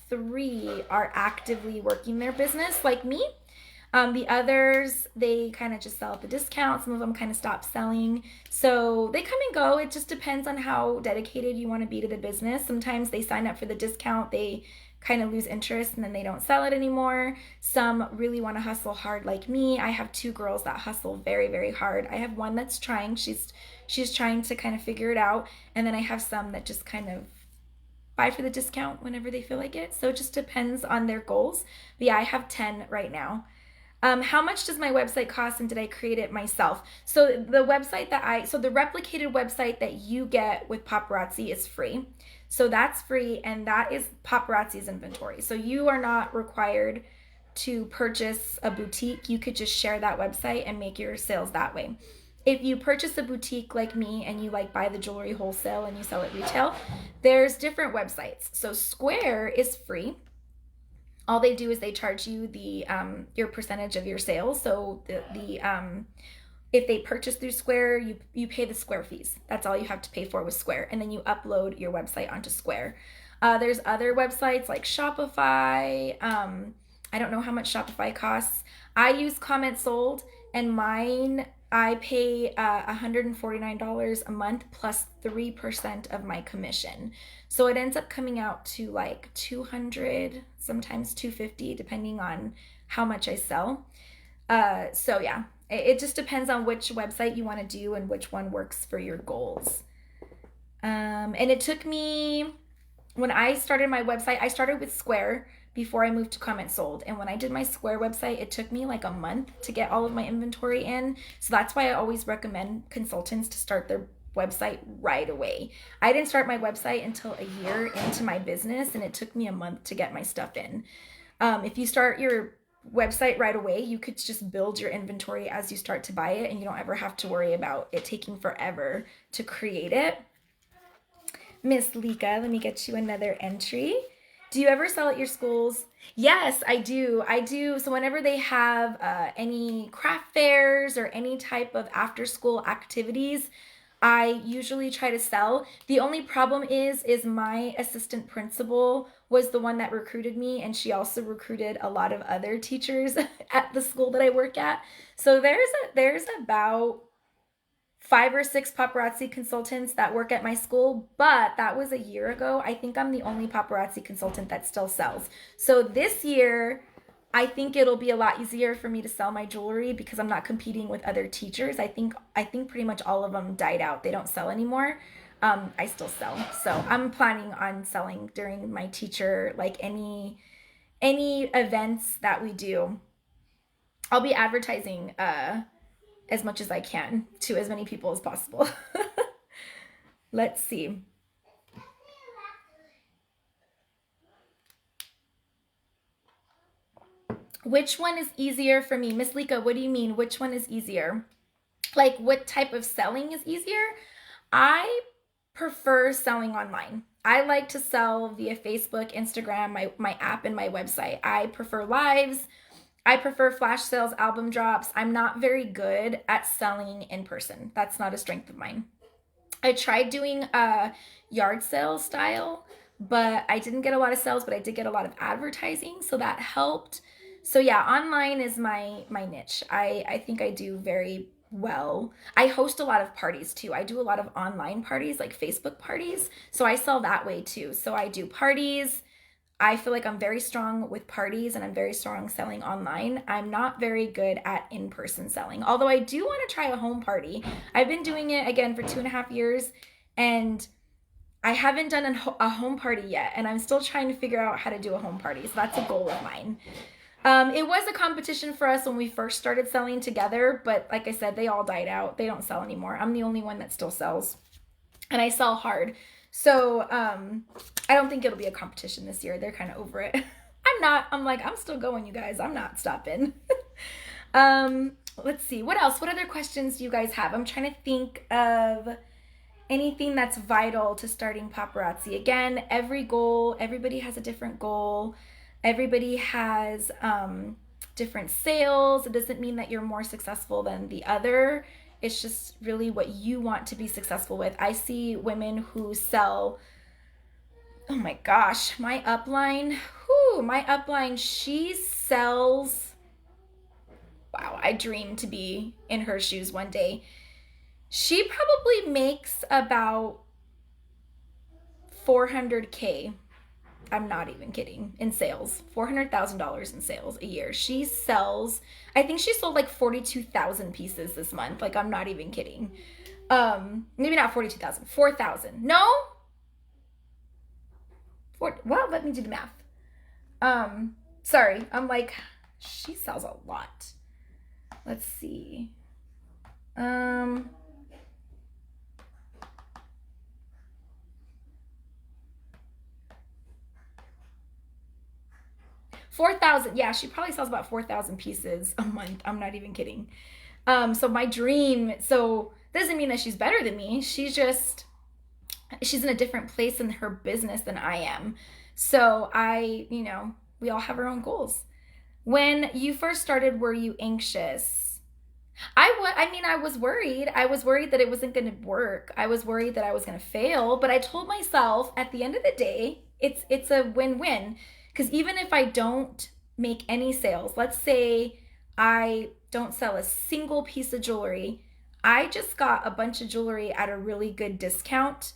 3 are actively working their business like me. The others, they kind of just sell at the discount. Some of them kind of stop selling. So they come and go. It just depends on how dedicated you want to be to the business. Sometimes they sign up for the discount. They kind of lose interest and then they don't sell it anymore. Some really want to hustle hard like me. I have 2 girls that hustle very, very hard. I have one that's trying. She's trying to kind of figure it out. And then I have some that just kind of buy for the discount whenever they feel like it. So it just depends on their goals. But yeah, I have 10 right now. How much does my website cost and did I create it myself? So the replicated website that you get with Paparazzi is free. So that's free, and that is Paparazzi's inventory. So you are not required to purchase a boutique. You could just share that website and make your sales that way. If you purchase a boutique like me and you like buy the jewelry wholesale and you sell it retail, there's different websites. So Square is free. All they do is they charge you the your percentage of your sales. So if they purchase through Square, you pay the Square fees. That's all you have to pay for with Square, and then you upload your website onto Square. There's other websites like Shopify. I don't know how much Shopify costs. I use Comment Sold, and mine I pay $149 a month plus 3% of my commission. So it ends up coming out to like $200, sometimes $250, depending on how much I sell. So yeah, it just depends on which website you want to do and which one works for your goals. And it took me, when I started my website, I started with Square before I moved to Comment Sold. And when I did my Square website, it took me like a month to get all of my inventory in. So that's why I always recommend consultants to start their website right away. I didn't start my website until a year into my business, and it took me a month to get my stuff in. If you start your website right away, you could just build your inventory as you start to buy it, and you don't ever have to worry about it taking forever to create it. Miss Lika, let me get you another entry. Do you ever sell at your schools? Yes, I do. So whenever they have any craft fairs or any type of after school activities, I usually try to sell. The only problem is my assistant principal was the one that recruited me, and she also recruited a lot of other teachers at the school that I work at. So there's about 5 or 6 paparazzi consultants that work at my school, but that was a year ago. I think I'm the only paparazzi consultant that still sells. So this year, I think it'll be a lot easier for me to sell my jewelry because I'm not competing with other teachers. I think pretty much all of them died out. They don't sell anymore. I still sell. So I'm planning on selling during my teacher, like any events that we do. I'll be advertising as much as I can to as many people as possible. Let's see. Which one is easier for me? Miss Lika, what do you mean? Which one is easier? Like, what type of selling is easier? I prefer selling online. I like to sell via Facebook, Instagram, my app, and my website. I prefer lives. I prefer flash sales, album drops. I'm not very good at selling in person. That's not a strength of mine. I tried doing a yard sale style, but I didn't get a lot of sales, but I did get a lot of advertising, so that helped. So yeah, online is my niche. I think I do very well. I host a lot of parties too. I do a lot of online parties, like Facebook parties. So I sell that way too. So I do parties. I feel like I'm very strong with parties, and I'm very strong selling online. I'm not very good at in-person selling, although I do want to try a home party. I've been doing it again for 2.5 years, and I haven't done a home party yet, and I'm still trying to figure out how to do a home party. So that's a goal of mine. It was a competition for us when we first started selling together, but like I said, they all died out. They don't sell anymore. I'm the only one that still sells, and I sell hard. So I don't think it'll be a competition this year. They're kind of over it. I'm still going, you guys. I'm not stopping. Let's see. What else? What other questions do you guys have? I'm trying to think of anything that's vital to starting paparazzi. Again, everybody has a different goal. Everybody has different sales. It doesn't mean that you're more successful than the other. It's just really what you want to be successful with. I see women who sell, oh my gosh, my upline, she sells, wow, I dream to be in her shoes one day. She probably makes about $400K. I'm not even kidding, in sales. $400,000 in sales a year. She sells, I think she sold like 42,000 pieces this month. Like, I'm not even kidding. Maybe not 42,000, 4,000. No? Well, let me do the math. Sorry, I'm like She sells a lot. Let's see. 4,000. Yeah, she probably sells about 4,000 pieces a month. I'm not even kidding. So my dream, so doesn't mean that she's better than me. She's in a different place in her business than I am. So we all have our own goals. When you first started, were you anxious? I was worried. I was worried that it wasn't going to work. I was worried that I was going to fail, but I told myself at the end of the day, it's a win-win, because even if I don't make any sales, let's say I don't sell a single piece of jewelry, I just got a bunch of jewelry at a really good discount,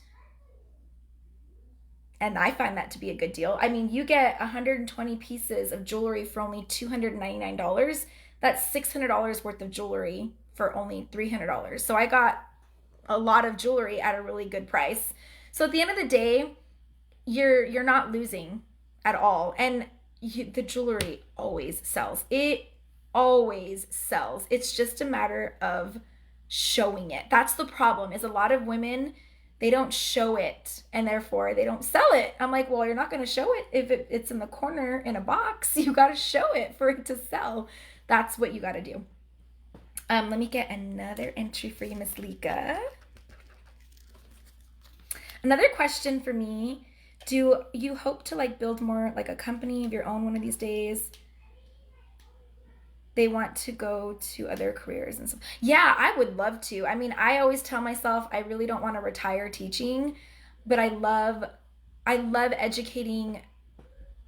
and I find that to be a good deal. I mean, you get 120 pieces of jewelry for only $299. That's $600 worth of jewelry for only $300. So I got a lot of jewelry at a really good price. So at the end of the day, you're not losing at all. And the jewelry always sells. It always sells. It's just a matter of showing it. That's the problem, is a lot of women, they don't show it, and therefore they don't sell it. I'm like, well, you're not going to show it if it's in the corner in a box. You got to show it for it to sell. That's what you got to do. Let me get another entry for you, Miss Lika. Another question for me: do you hope to build more like a company of your own one of these days? They want to go to other careers and stuff. Yeah, I would love to. I mean, I always tell myself I really don't want to retire teaching, but I love educating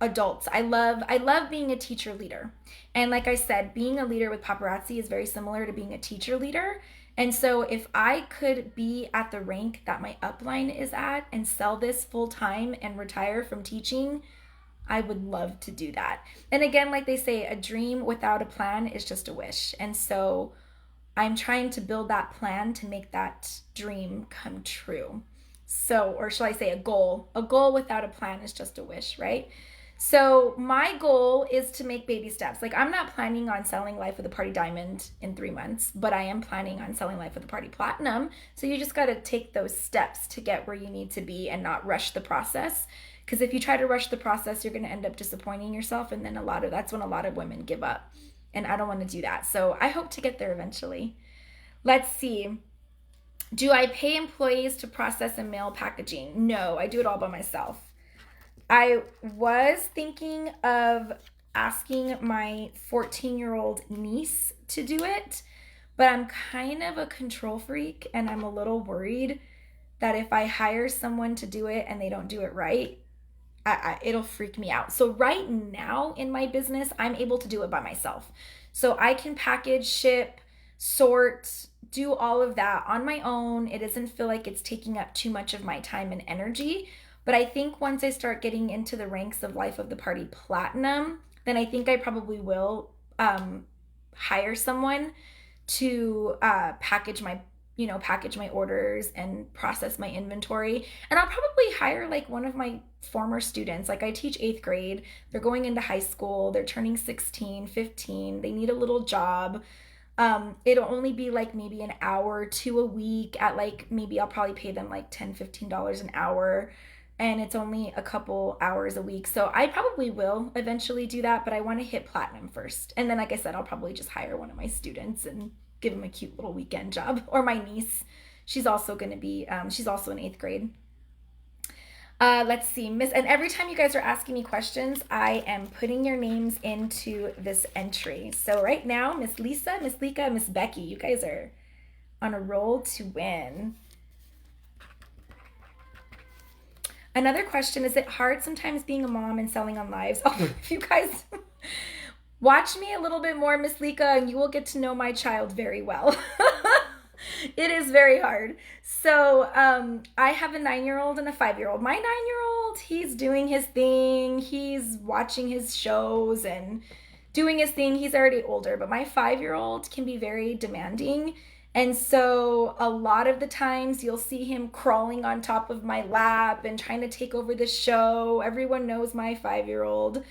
adults. I love being a teacher leader. And like I said, being a leader with Paparazzi is very similar to being a teacher leader. And so if I could be at the rank that my upline is at and sell this full time and retire from teaching, I would love to do that. And again, like they say, a dream without a plan is just a wish. And so I'm trying to build that plan to make that dream come true. So, or shall I say a goal? A goal without a plan is just a wish, right? So my goal is to make baby steps. Like, I'm not planning on selling Life with a Party Diamond in 3 months, but I am planning on selling Life with a Party Platinum. So you just got to take those steps to get where you need to be and not rush the process. Because if you try to rush the process, you're going to end up disappointing yourself. And then that's when a lot of women give up. And I don't want to do that. So I hope to get there eventually. Let's see. Do I pay employees to process and mail packaging? No, I do it all by myself. I was thinking of asking my 14-year-old niece to do it, but I'm kind of a control freak, and I'm a little worried that if I hire someone to do it and they don't do it right, it'll freak me out. So right now in my business, I'm able to do it by myself. So I can package, ship, sort, do all of that on my own. It doesn't feel like it's taking up too much of my time and energy. But I think once I start getting into the ranks of Life of the Party Platinum, then I think I probably will hire someone to package my orders and process my inventory. And I'll probably hire one of my former students. Like, I teach 8th grade. They're going into high school. They're turning 16, 15. They need a little job. It'll only be maybe an hour or two a week at maybe I'll probably pay them $10, $15 an hour. And it's only a couple hours a week. So I probably will eventually do that, but I want to hit platinum first. And then, like I said, I'll probably just hire one of my students and give them a cute little weekend job. Or my niece. She's also going to be, she's also in 8th grade. Let's see, and every time you guys are asking me questions, I am putting your names into this entry. So right now, Miss Lisa, Miss Lika, Miss Becky, you guys are on a roll to win. Another question: is it hard sometimes being a mom and selling on lives? Oh, if you guys watch me a little bit more, Miss Lika, and you will get to know my child very well. It is very hard. So I have a 9-year-old and a 5-year-old. My 9-year-old, he's doing his thing. He's watching his shows and doing his thing. He's already older, but my 5-year-old can be very demanding. And so a lot of the times you'll see him crawling on top of my lap and trying to take over the show. Everyone knows my 5-year-old.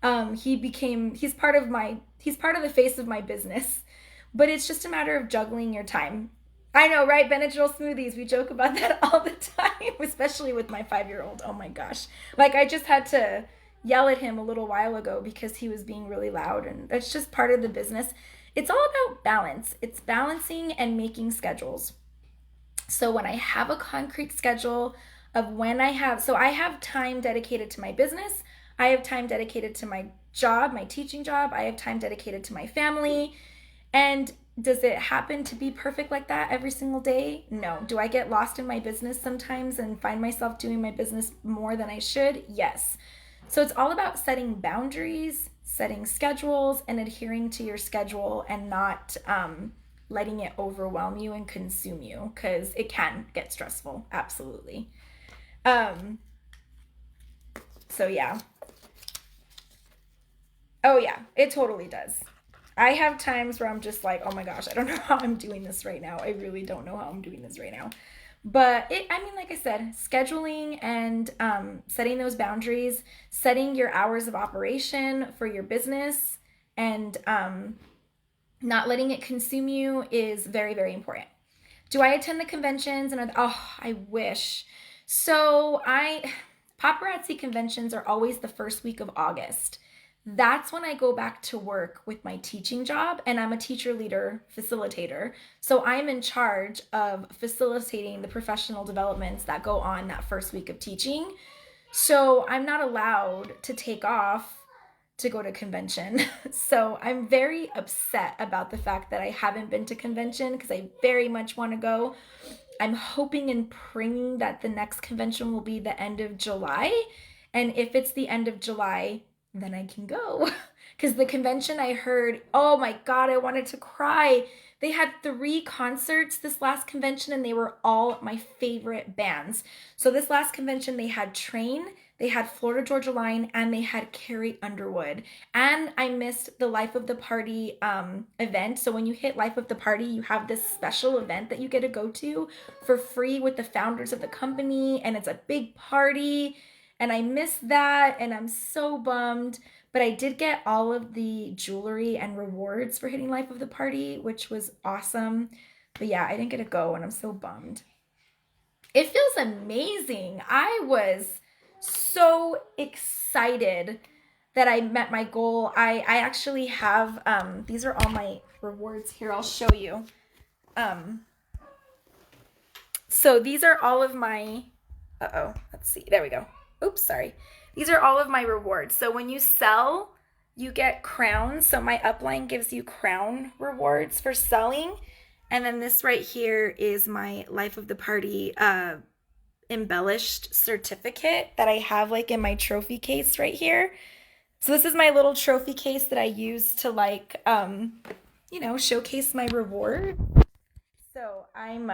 He's part of the face of my business, but it's just a matter of juggling your time. I know, right? Benadryl smoothies. We joke about that all the time, especially with my 5-year-old. Oh my gosh. Like, I just had to yell at him a little while ago because he was being really loud, and that's just part of the business. It's all about balance. It's balancing and making schedules. So when I have a concrete schedule of when I have time dedicated to my business, I have time dedicated to my job, my teaching job, I have time dedicated to my family. And does it happen to be perfect like that every single day? No. Do I get lost in my business sometimes and find myself doing my business more than I should? Yes. So it's all about setting boundaries, setting schedules, and adhering to your schedule, and not letting it overwhelm you and consume you, because it can get stressful. Absolutely. Um, so yeah. Oh yeah, it totally does. I have times where I'm just like, oh my gosh, I don't know how I'm doing this right now. I really don't know how I'm doing this right now. But I mean, like I said, scheduling and setting those boundaries, setting your hours of operation for your business, and not letting it consume you is very, very important. Do I attend the conventions? And oh, I wish. So paparazzi conventions are always the first week of August. That's when I go back to work with my teaching job, and I'm a teacher leader facilitator. So I'm in charge of facilitating the professional developments that go on that first week of teaching. So I'm not allowed to take off to go to convention. So I'm very upset about the fact that I haven't been to convention, because I very much want to go. I'm hoping and praying that the next convention will be the end of July. And if it's the end of July, then I can go. Because the convention, I heard, oh my God, I wanted to cry. They had 3 concerts this last convention, and they were all my favorite bands. So this last convention, they had Train, they had Florida Georgia Line, and they had Carrie Underwood. And I missed the Life of the Party event. So when you hit Life of the Party, you have this special event that you get to go to for free with the founders of the company, and it's a big party. And I missed that, and I'm so bummed. But I did get all of the jewelry and rewards for hitting Life of the Party, which was awesome. But yeah, I didn't get to go, and I'm so bummed. It feels amazing. I was so excited that I met my goal. I actually have, these are all my rewards here. I'll show you. So these are all of my, let's see. There we go. Oops, sorry. These are all of my rewards. So when you sell, you get crowns. So my upline gives you crown rewards for selling. And then this right here is my Life of the Party embellished certificate that I have like in my trophy case right here. So this is my little trophy case that I use to like, showcase my reward. So I'm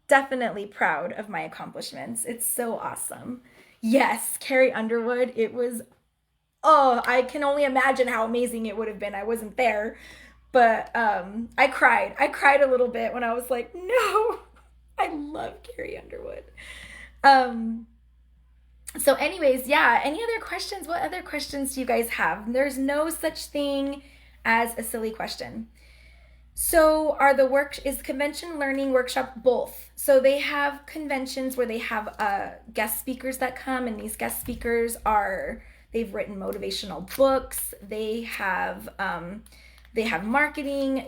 definitely proud of my accomplishments. It's so awesome. Yes, Carrie Underwood. It was, oh, I can only imagine how amazing it would have been. I wasn't there, but I cried. I cried a little bit when I was like, no, I love Carrie Underwood. So anyways, yeah, any other questions? What other questions do you guys have? There's no such thing as a silly question. So is the convention learning workshop both? So they have conventions where they have guest speakers that come, and these guest speakers they've written motivational books. They have marketing,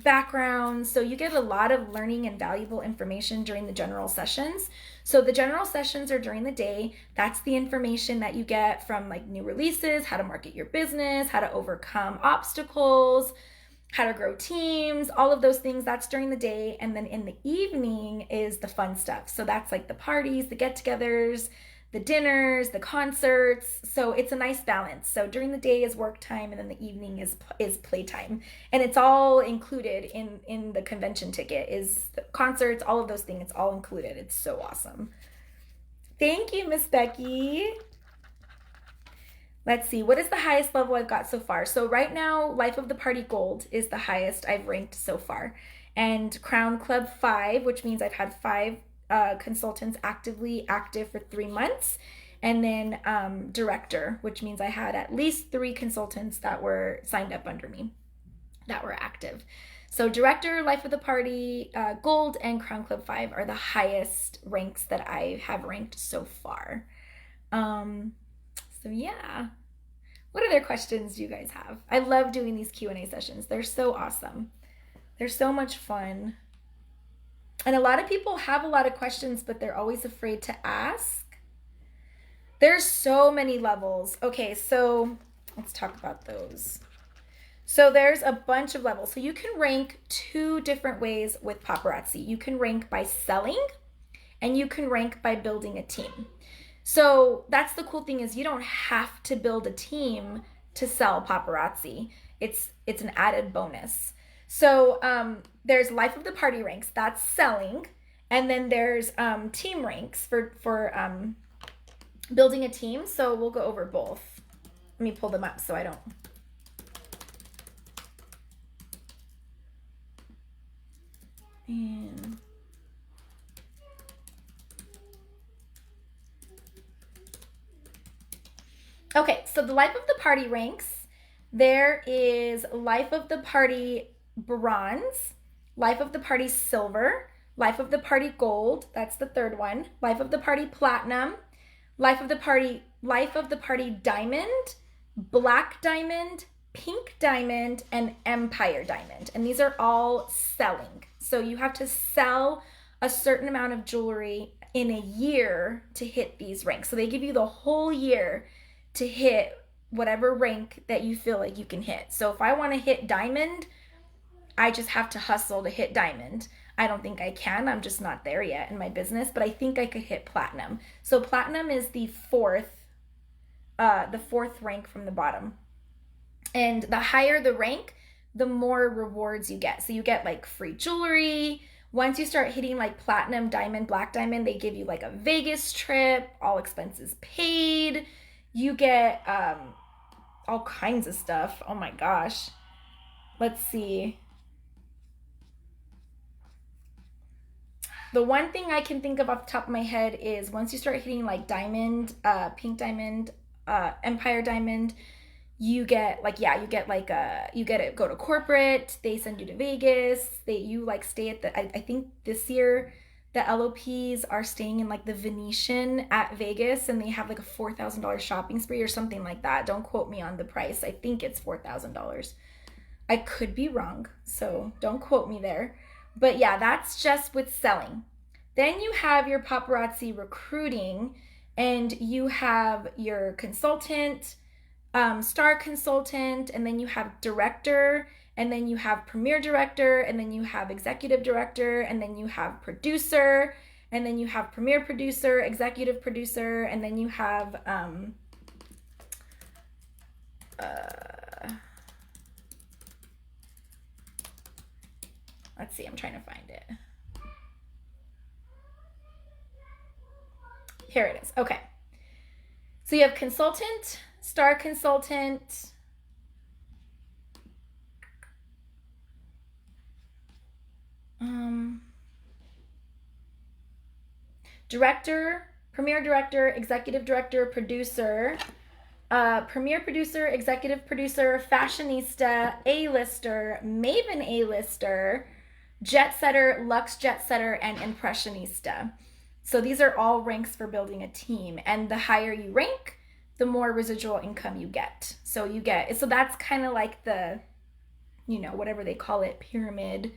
backgrounds. So you get a lot of learning and valuable information during the general sessions. So the general sessions are during the day. That's the information that you get from like new releases, how to market your business, how to overcome obstacles, how to grow teams, all of those things. That's during the day. And then in the evening is the fun stuff. So that's like the parties, the get-togethers, the dinners, the concerts. So it's a nice balance. So during the day is work time, and then the evening is playtime. And it's all included in the convention ticket, is the concerts, all of those things. It's all included. It's so awesome. Thank you, Miss Becky. Let's see, what is the highest level I've got so far? So right now, Life of the Party Gold is the highest I've ranked so far. And Crown Club 5, which means I've had 5 consultants active for 3 months. and then director, which means I had at least 3 consultants that were signed up under me that were active. So director, life of the party, gold, and Crown Club 5 are the highest ranks that I have ranked so far. So yeah. What other questions do you guys have? I love doing these Q&A sessions. They're so awesome. They're so much fun. And a lot of people have a lot of questions, but they're always afraid to ask. There's so many levels. Okay, so let's talk about those. So there's a bunch of levels. So you can rank 2 different ways with paparazzi. You can rank by selling, and you can rank by building a team. So that's the cool thing, is you don't have to build a team to sell paparazzi. It's an added bonus. So there's life of the party ranks, that's selling. And then there's team ranks for building a team. So we'll go over both. Let me pull them up so I don't. And okay, so the life of the party ranks, there is life of the party bronze, life of the party silver, life of the party gold, that's the 3rd one, life of the party platinum, life of the party diamond, black diamond, pink diamond, and empire diamond. And these are all selling. So you have to sell a certain amount of jewelry in a year to hit these ranks. So they give you the whole year to hit whatever rank that you feel like you can hit. So if I want to hit diamond, I just have to hustle to hit diamond. I don't think I can. I'm just not there yet in my business, but I think I could hit platinum. So platinum is the 4th rank from the bottom. And the higher the rank, the more rewards you get. So you get like free jewelry. Once you start hitting like platinum, diamond, black diamond, they give you like a Vegas trip, all expenses paid. You get all kinds of stuff. Oh my gosh. Let's see. The one thing I can think of off the top of my head is once you start hitting like diamond, pink diamond, empire diamond, you get like, you get to go to corporate. They send you to Vegas. You like stay at the, I think this year the LOPs are staying in like the Venetian at Vegas, and they have like a $4,000 shopping spree or something like that. Don't quote me on the price. I think it's $4,000. I could be wrong, so don't quote me there. But yeah, that's just with selling. Then you have your paparazzi recruiting, and you have your consultant, star consultant, and then you have director, and then you have premiere director, and then you have executive director, and then you have producer, and then you have premiere producer, executive producer, and then you have let's see, I'm trying to find it. Here it is. Okay. So you have consultant, star consultant, director, premiere director, executive director, producer, premiere producer, executive producer, fashionista, A-lister, maven A-lister, jet setter, luxe jet setter, and impressionista. So these are all ranks for building a team, and the higher you rank, the more residual income you get. So that's kind of like the, whatever they call it, pyramid.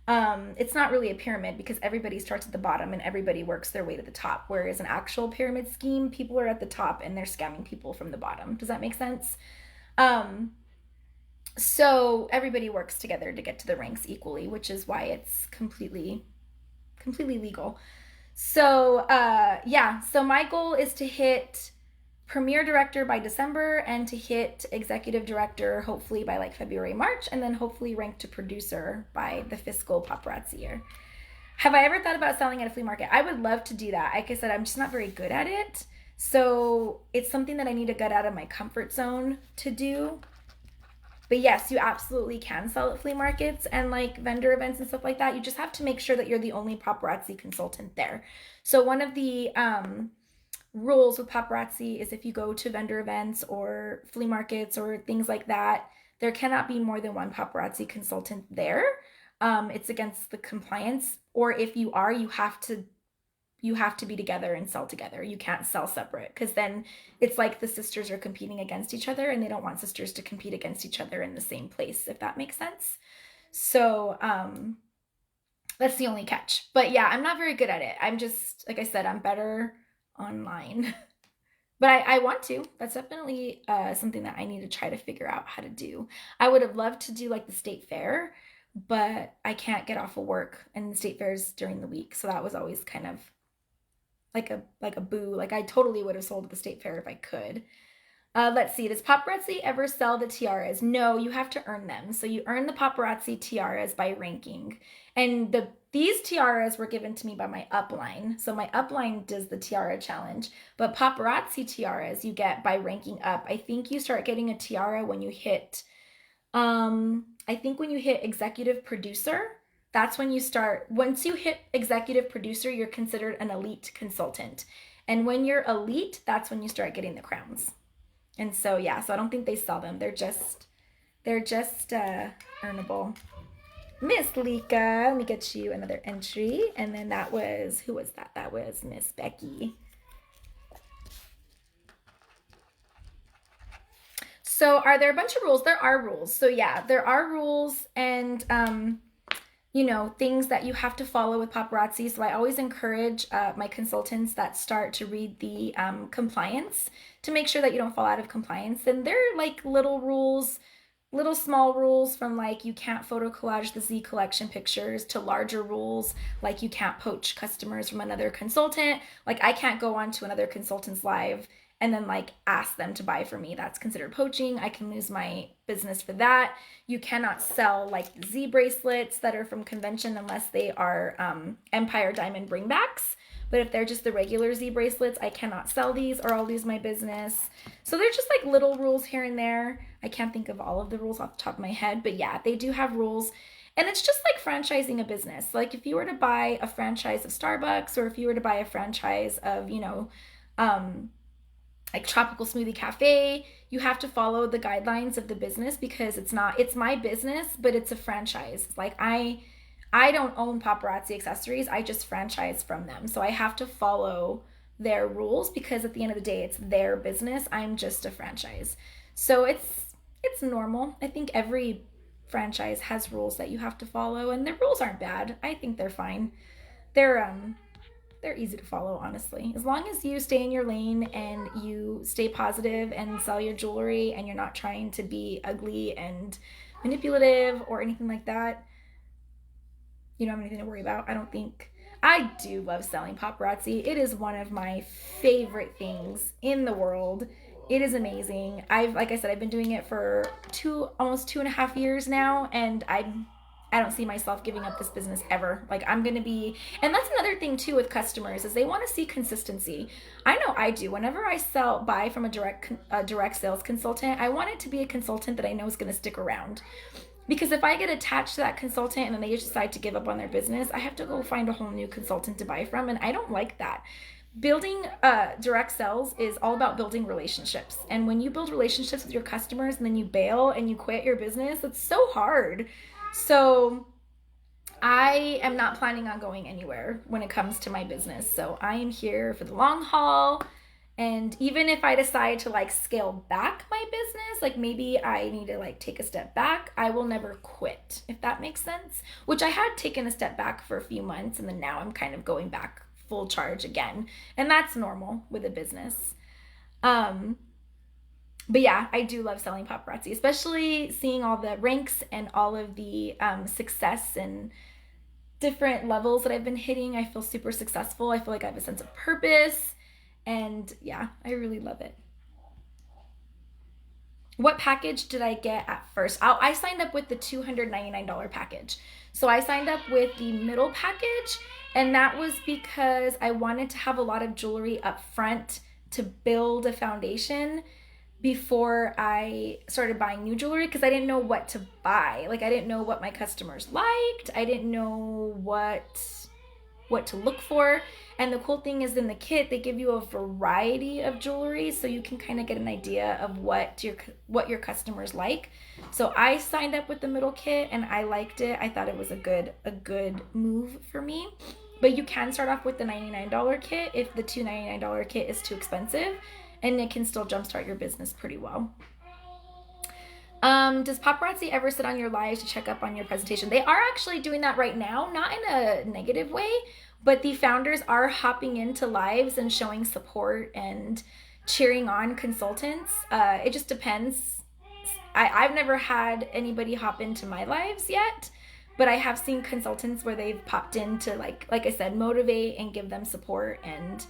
It's not really a pyramid because everybody starts at the bottom and everybody works their way to the top. Whereas an actual pyramid scheme, people are at the top and they're scamming people from the bottom. Does that make sense? So everybody works together to get to the ranks equally, which is why it's completely legal. So, so my goal is to hit premiere director by December and to hit executive director hopefully by like February, March, and then hopefully rank to producer by the fiscal paparazzi year. Have I ever thought about selling at a flea market? I would love to do that. Like I said, I'm just not very good at it. So it's something that I need to get out of my comfort zone to do. But yes, you absolutely can sell at flea markets and like vendor events and stuff like that. You just have to make sure that you're the only paparazzi consultant there. So one of the rules with paparazzi is if you go to vendor events or flea markets or things like that, there cannot be more than one paparazzi consultant there. It's against the compliance. Or if you are, you have to be together and sell together. You can't sell separate, because then it's like the sisters are competing against each other, and they don't want sisters to compete against each other in the same place, if that makes sense. So that's the only catch. But yeah, I'm not very good at it. I'm just, like I said, I'm better online. But I want to. That's definitely something that I need to try to figure out how to do. I would have loved to do like the state fair, but I can't get off of work, and the state fair's during the week. So that was always kind of like a boo. Like I totally would have sold at the state fair if I could. Let's see. Does paparazzi ever sell the tiaras? No, you have to earn them. So you earn the paparazzi tiaras by ranking. And these tiaras were given to me by my upline. So my upline does the tiara challenge. But paparazzi tiaras you get by ranking up. I think you start getting a tiara when you hit, I think when you hit executive producer, that's when you start. Once you hit executive producer, you're considered an elite consultant. And when you're elite, that's when you start getting the crowns. And so, yeah, so I don't think they sell them. They're just earnable. Miss Lika, let me get you another entry. And then that was, who was that? That was Miss Becky. So are there a bunch of rules? There are rules. So yeah, there are rules, and you know, things that you have to follow with paparazzi. So I always encourage my consultants that start to read the compliance to make sure that you don't fall out of compliance. And they're like little rules, little small rules, from like you can't photo collage the Z collection pictures to larger rules like you can't poach customers from another consultant. Like I can't go on to another consultant's live and then like ask them to buy from me. That's considered poaching. I can lose my business for that. You cannot sell like the Z bracelets that are from convention unless they are Empire Diamond bringbacks. But if they're just the regular Z bracelets, I cannot sell these or I'll lose my business. So they're just like little rules here and there. I can't think of all of the rules off the top of my head, but yeah, they do have rules. And it's just like franchising a business. Like if you were to buy a franchise of Starbucks, or if you were to buy a franchise of, you know, like Tropical Smoothie Cafe, you have to follow the guidelines of the business, because it's my business, but it's a franchise. It's like I don't own Paparazzi Accessories. I just franchise from them. So I have to follow their rules, because at the end of the day, it's their business. I'm just a franchise. So it's normal. I think every franchise has rules that you have to follow, and the rules aren't bad. I think they're fine. They're easy to follow, honestly. As long as you stay in your lane and you stay positive and sell your jewelry, and you're not trying to be ugly and manipulative or anything like that, you don't have anything to worry about, I don't think. I do love selling paparazzi. It is one of my favorite things in the world. It is amazing. Like I said, I've been doing it for almost 2.5 years now, and I don't see myself giving up this business ever. Like I'm going to be, and that's another thing too with customers, is they want to see consistency. I know I do. Whenever I buy from a direct sales consultant, I want it to be a consultant that I know is going to stick around. Because if I get attached to that consultant and then they just decide to give up on their business, I have to go find a whole new consultant to buy from, and I don't like that. Building direct sales is all about building relationships. And when you build relationships with your customers and then you bail and you quit your business, it's so hard. So I am not planning on going anywhere when it comes to my business. So I am here for the long haul. And even if I decide to like scale back my business, like maybe I need to like take a step back, I will never quit, if that makes sense. Which I had taken a step back for a few months, and then now I'm kind of going back full charge again. And that's normal with a business. But yeah, I do love selling paparazzi, especially seeing all the ranks and all of the success and different levels that I've been hitting. I feel super successful. I feel like I have a sense of purpose. And yeah, I really love it. What package did I get at first? I signed up with the $299 package. So I signed up with the middle package, and that was because I wanted to have a lot of jewelry up front to build a foundation before I started buying new jewelry, because I didn't know what to buy. Like I didn't know what my customers liked. I didn't know what what to look for. And the cool thing is in the kit, they give you a variety of jewelry so you can kind of get an idea of what your customers like. So I signed up with the middle kit and I liked it. I thought it was a good move for me. But you can start off with the $99 kit if the $299 kit is too expensive, and it can still jumpstart your business pretty well. Does Paparazzi ever sit on your lives to check up on your presentation? They are actually doing that right now, not in a negative way, but the founders are hopping into lives and showing support and cheering on consultants. It just depends. I've never had anybody hop into my lives yet, but I have seen consultants where they've popped in to, like I said, motivate and give them support, and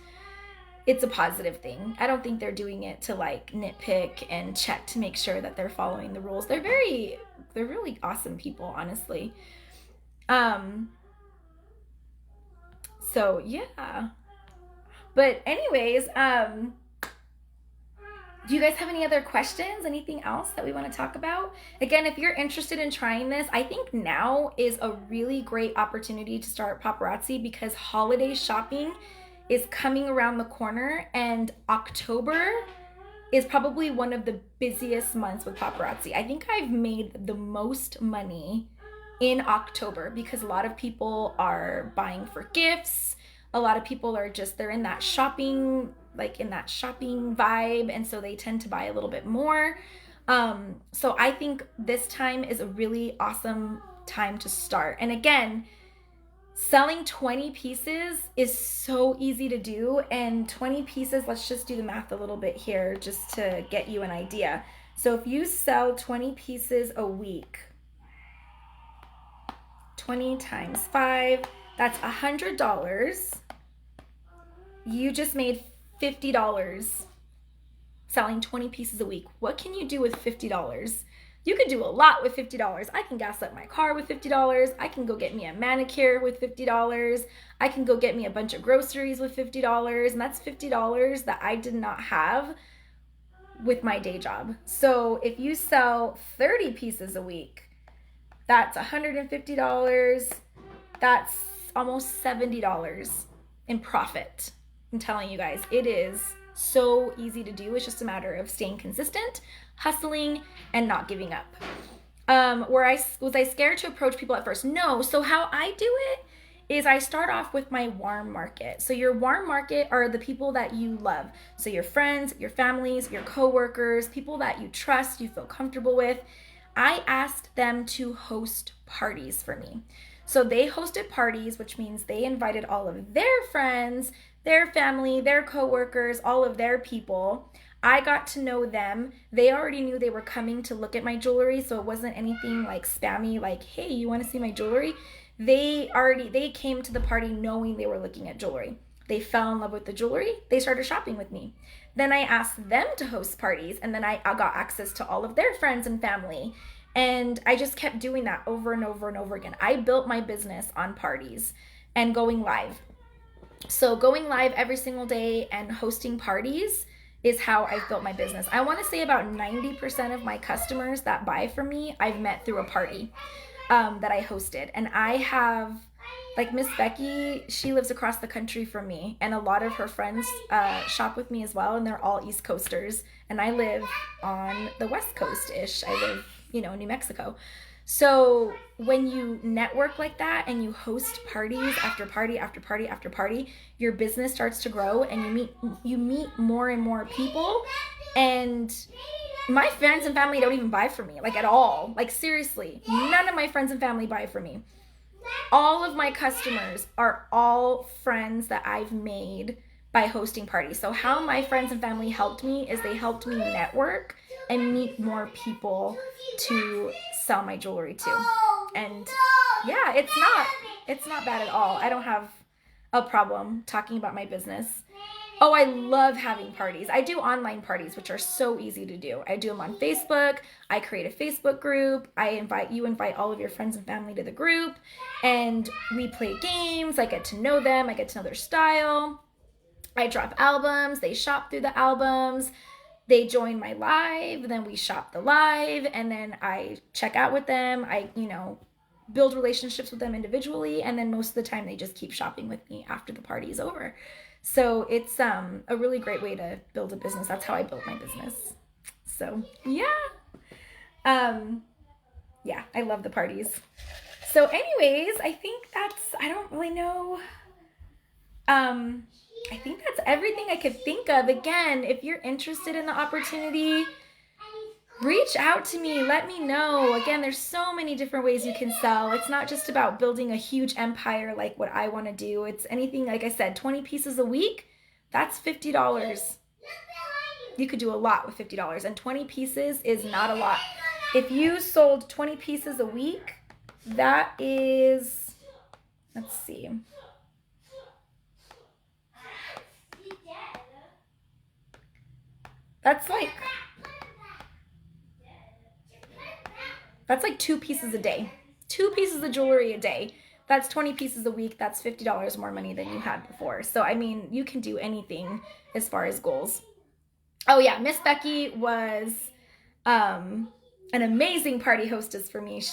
it's a positive thing. I don't think they're doing it to like nitpick and check to make sure that they're following the rules. They're really awesome people, honestly. So yeah. But anyways, do you guys have any other questions? Anything else that we want to talk about? Again, if you're interested in trying this, I think now is a really great opportunity to start Paparazzi because holiday shopping is coming around the corner, and October is probably one of the busiest months with Paparazzi. I think I've made the most money in October because a lot of people are buying for gifts. A lot of people are they're in that shopping vibe, and so they tend to buy a little bit more. So I think this time is a really awesome time to start. And again, selling 20 pieces is so easy to do, and 20 pieces, let's just do the math a little bit here just to get you an idea. So if you sell 20 pieces a week, 20 times 5, that's $100. You just made $50 selling 20 pieces a week. What can you do with $50? You can do a lot with $50. I can gas up my car with $50. I can go get me a manicure with $50. I can go get me a bunch of groceries with $50. And that's $50 that I did not have with my day job. So if you sell 30 pieces a week, that's $150. That's almost $70 in profit. I'm telling you guys, it is so easy to do. It's just a matter of staying consistent, hustling, and not giving up. Was I scared to approach people at first? No. So how I do it is I start off with my warm market. So your warm market are the people that you love. So your friends, your families, your coworkers, people that you trust, you feel comfortable with. I asked them to host parties for me. So they hosted parties, which means they invited all of their friends, their family, their coworkers, all of their people. I got to know them. They already knew they were coming to look at my jewelry, so it wasn't anything like spammy, like, hey, you want to see my jewelry? They came to the party knowing they were looking at jewelry. They fell in love with the jewelry. They started shopping with me. Then I asked them to host parties, and then I got access to all of their friends and family. And I just kept doing that over and over and over again. I built my business on parties and going live. So going live every single day and hosting parties is how I've built my business. I want to say about 90% of my customers that buy from me, I've met through a party that I hosted. And I have, like Miss Becky, she lives across the country from me, and a lot of her friends shop with me as well, and they're all East Coasters. And I live on the West Coast-ish. I live, New Mexico. So when you network like that and you host parties after party after party after party, your business starts to grow, and you meet more and more people. And my friends and family don't even buy from me, like at all. Like seriously, none of my friends and family buy from me. All of my customers are all friends that I've made by hosting parties. So how my friends and family helped me is they helped me network and meet more people to sell my jewelry to. And yeah, it's not bad at all. I don't have a problem talking about my business. Oh, I love having parties. I do online parties, which are so easy to do. I do them on Facebook. I create a Facebook group. You invite all of your friends and family to the group, and we play games. I get to know them. I get to know their style. I drop albums. They shop through the albums. They join my live. Then we shop the live, and then I check out with them. build relationships with them individually, and then most of the time they just keep shopping with me after the party is over. So it's a really great way to build a business. That's how I built my business. So yeah. Yeah, I love the parties. So anyways, I think I don't really know. I think that's everything I could think of. Again, if you're interested in the opportunity, reach out to me. Let me know. Again, there's so many different ways you can sell. It's not just about building a huge empire like what I want to do. It's anything, like I said, 20 pieces a week, that's $50. You could do a lot with $50, and 20 pieces is not a lot. If you sold 20 pieces a week, that is, let's see. That's like 2 pieces a day. 2 pieces of jewelry a day. That's 20 pieces a week. That's $50 more money than you had before. So, I mean, you can do anything as far as goals. Oh, yeah. Miss Becky was an amazing party hostess for me.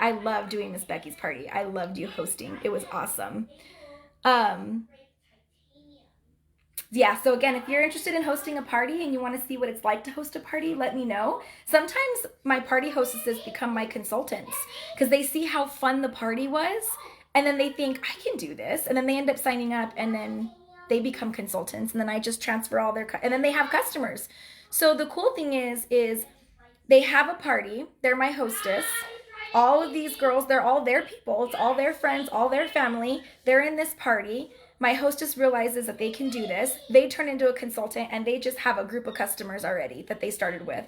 I love doing Miss Becky's party. I loved you hosting. It was awesome. Yeah, so again, if you're interested in hosting a party and you want to see what it's like to host a party, let me know. Sometimes my party hostesses become my consultants because they see how fun the party was, and then they think, I can do this, and then they end up signing up, and then they become consultants, and then I just transfer all and then they have customers. So the cool thing is they have a party, they're my hostess. All of these girls, they're all their people, it's all their friends, all their family, they're in this party. My hostess realizes that they can do this. They turn into a consultant, and they just have a group of customers already that they started with.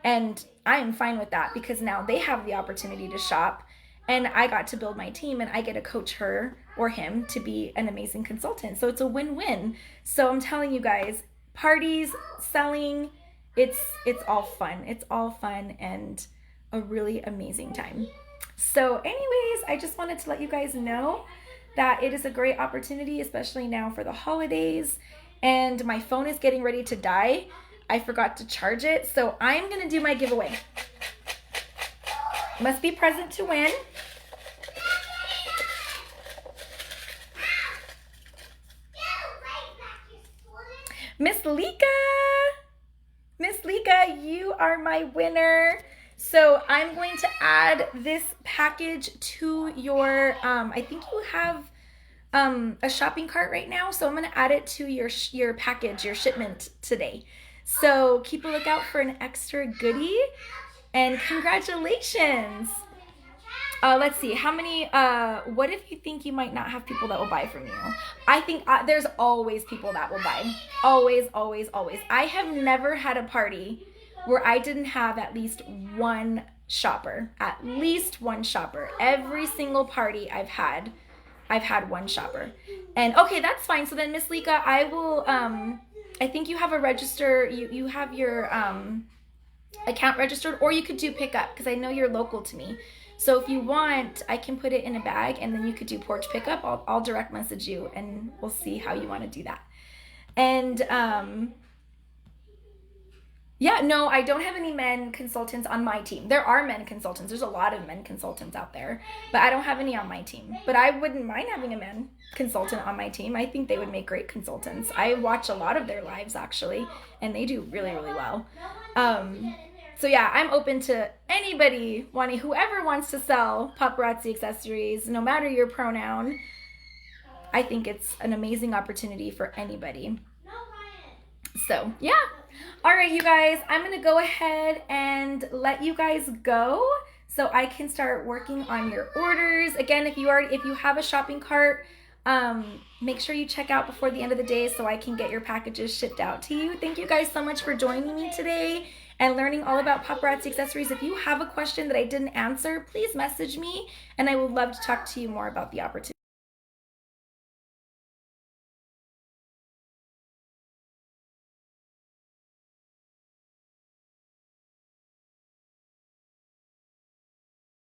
And I am fine with that because now they have the opportunity to shop, and I got to build my team, and I get to coach her or him to be an amazing consultant. So it's a win-win. So I'm telling you guys, parties, selling, it's all fun. It's all fun and a really amazing time. So anyways, I just wanted to let you guys know that it is a great opportunity, especially now for the holidays. And my phone is getting ready to die. I forgot to charge it, so I'm gonna do my giveaway. Must be present to win. Miss Lika, you are my winner. So I'm going to add this package to your, I think you have a shopping cart right now. So I'm going to add it to your package, your shipment today. So keep a lookout for an extra goodie, and congratulations. Let's see, how many, what if you think you might not have people that will buy from you? I think there's always people that will buy. Always, always, always. I have never had a party where I didn't have at least one shopper. At least one shopper. Every single party I've had one shopper. And okay, that's fine. So then Miss Lika, I will, I think you have a register, you have your account registered, or you could do pickup because I know you're local to me. So if you want, I can put it in a bag, and then you could do porch pickup. I'll direct message you, and we'll see how you want to do that. And yeah, no, I don't have any men consultants on my team. There are men consultants. There's a lot of men consultants out there, but I don't have any on my team. But I wouldn't mind having a man consultant on my team. I think they would make great consultants. I watch a lot of their lives, actually, and they do really, really well. So yeah, I'm open to anybody whoever wants to sell paparazzi accessories, no matter your pronoun. I think it's an amazing opportunity for anybody. So yeah. All right, you guys, I'm going to go ahead and let you guys go so I can start working on your orders. Again, if you have a shopping cart, make sure you check out before the end of the day so I can get your packages shipped out to you. Thank you guys so much for joining me today and learning all about paparazzi accessories. If you have a question that I didn't answer, please message me, and I would love to talk to you more about the opportunity.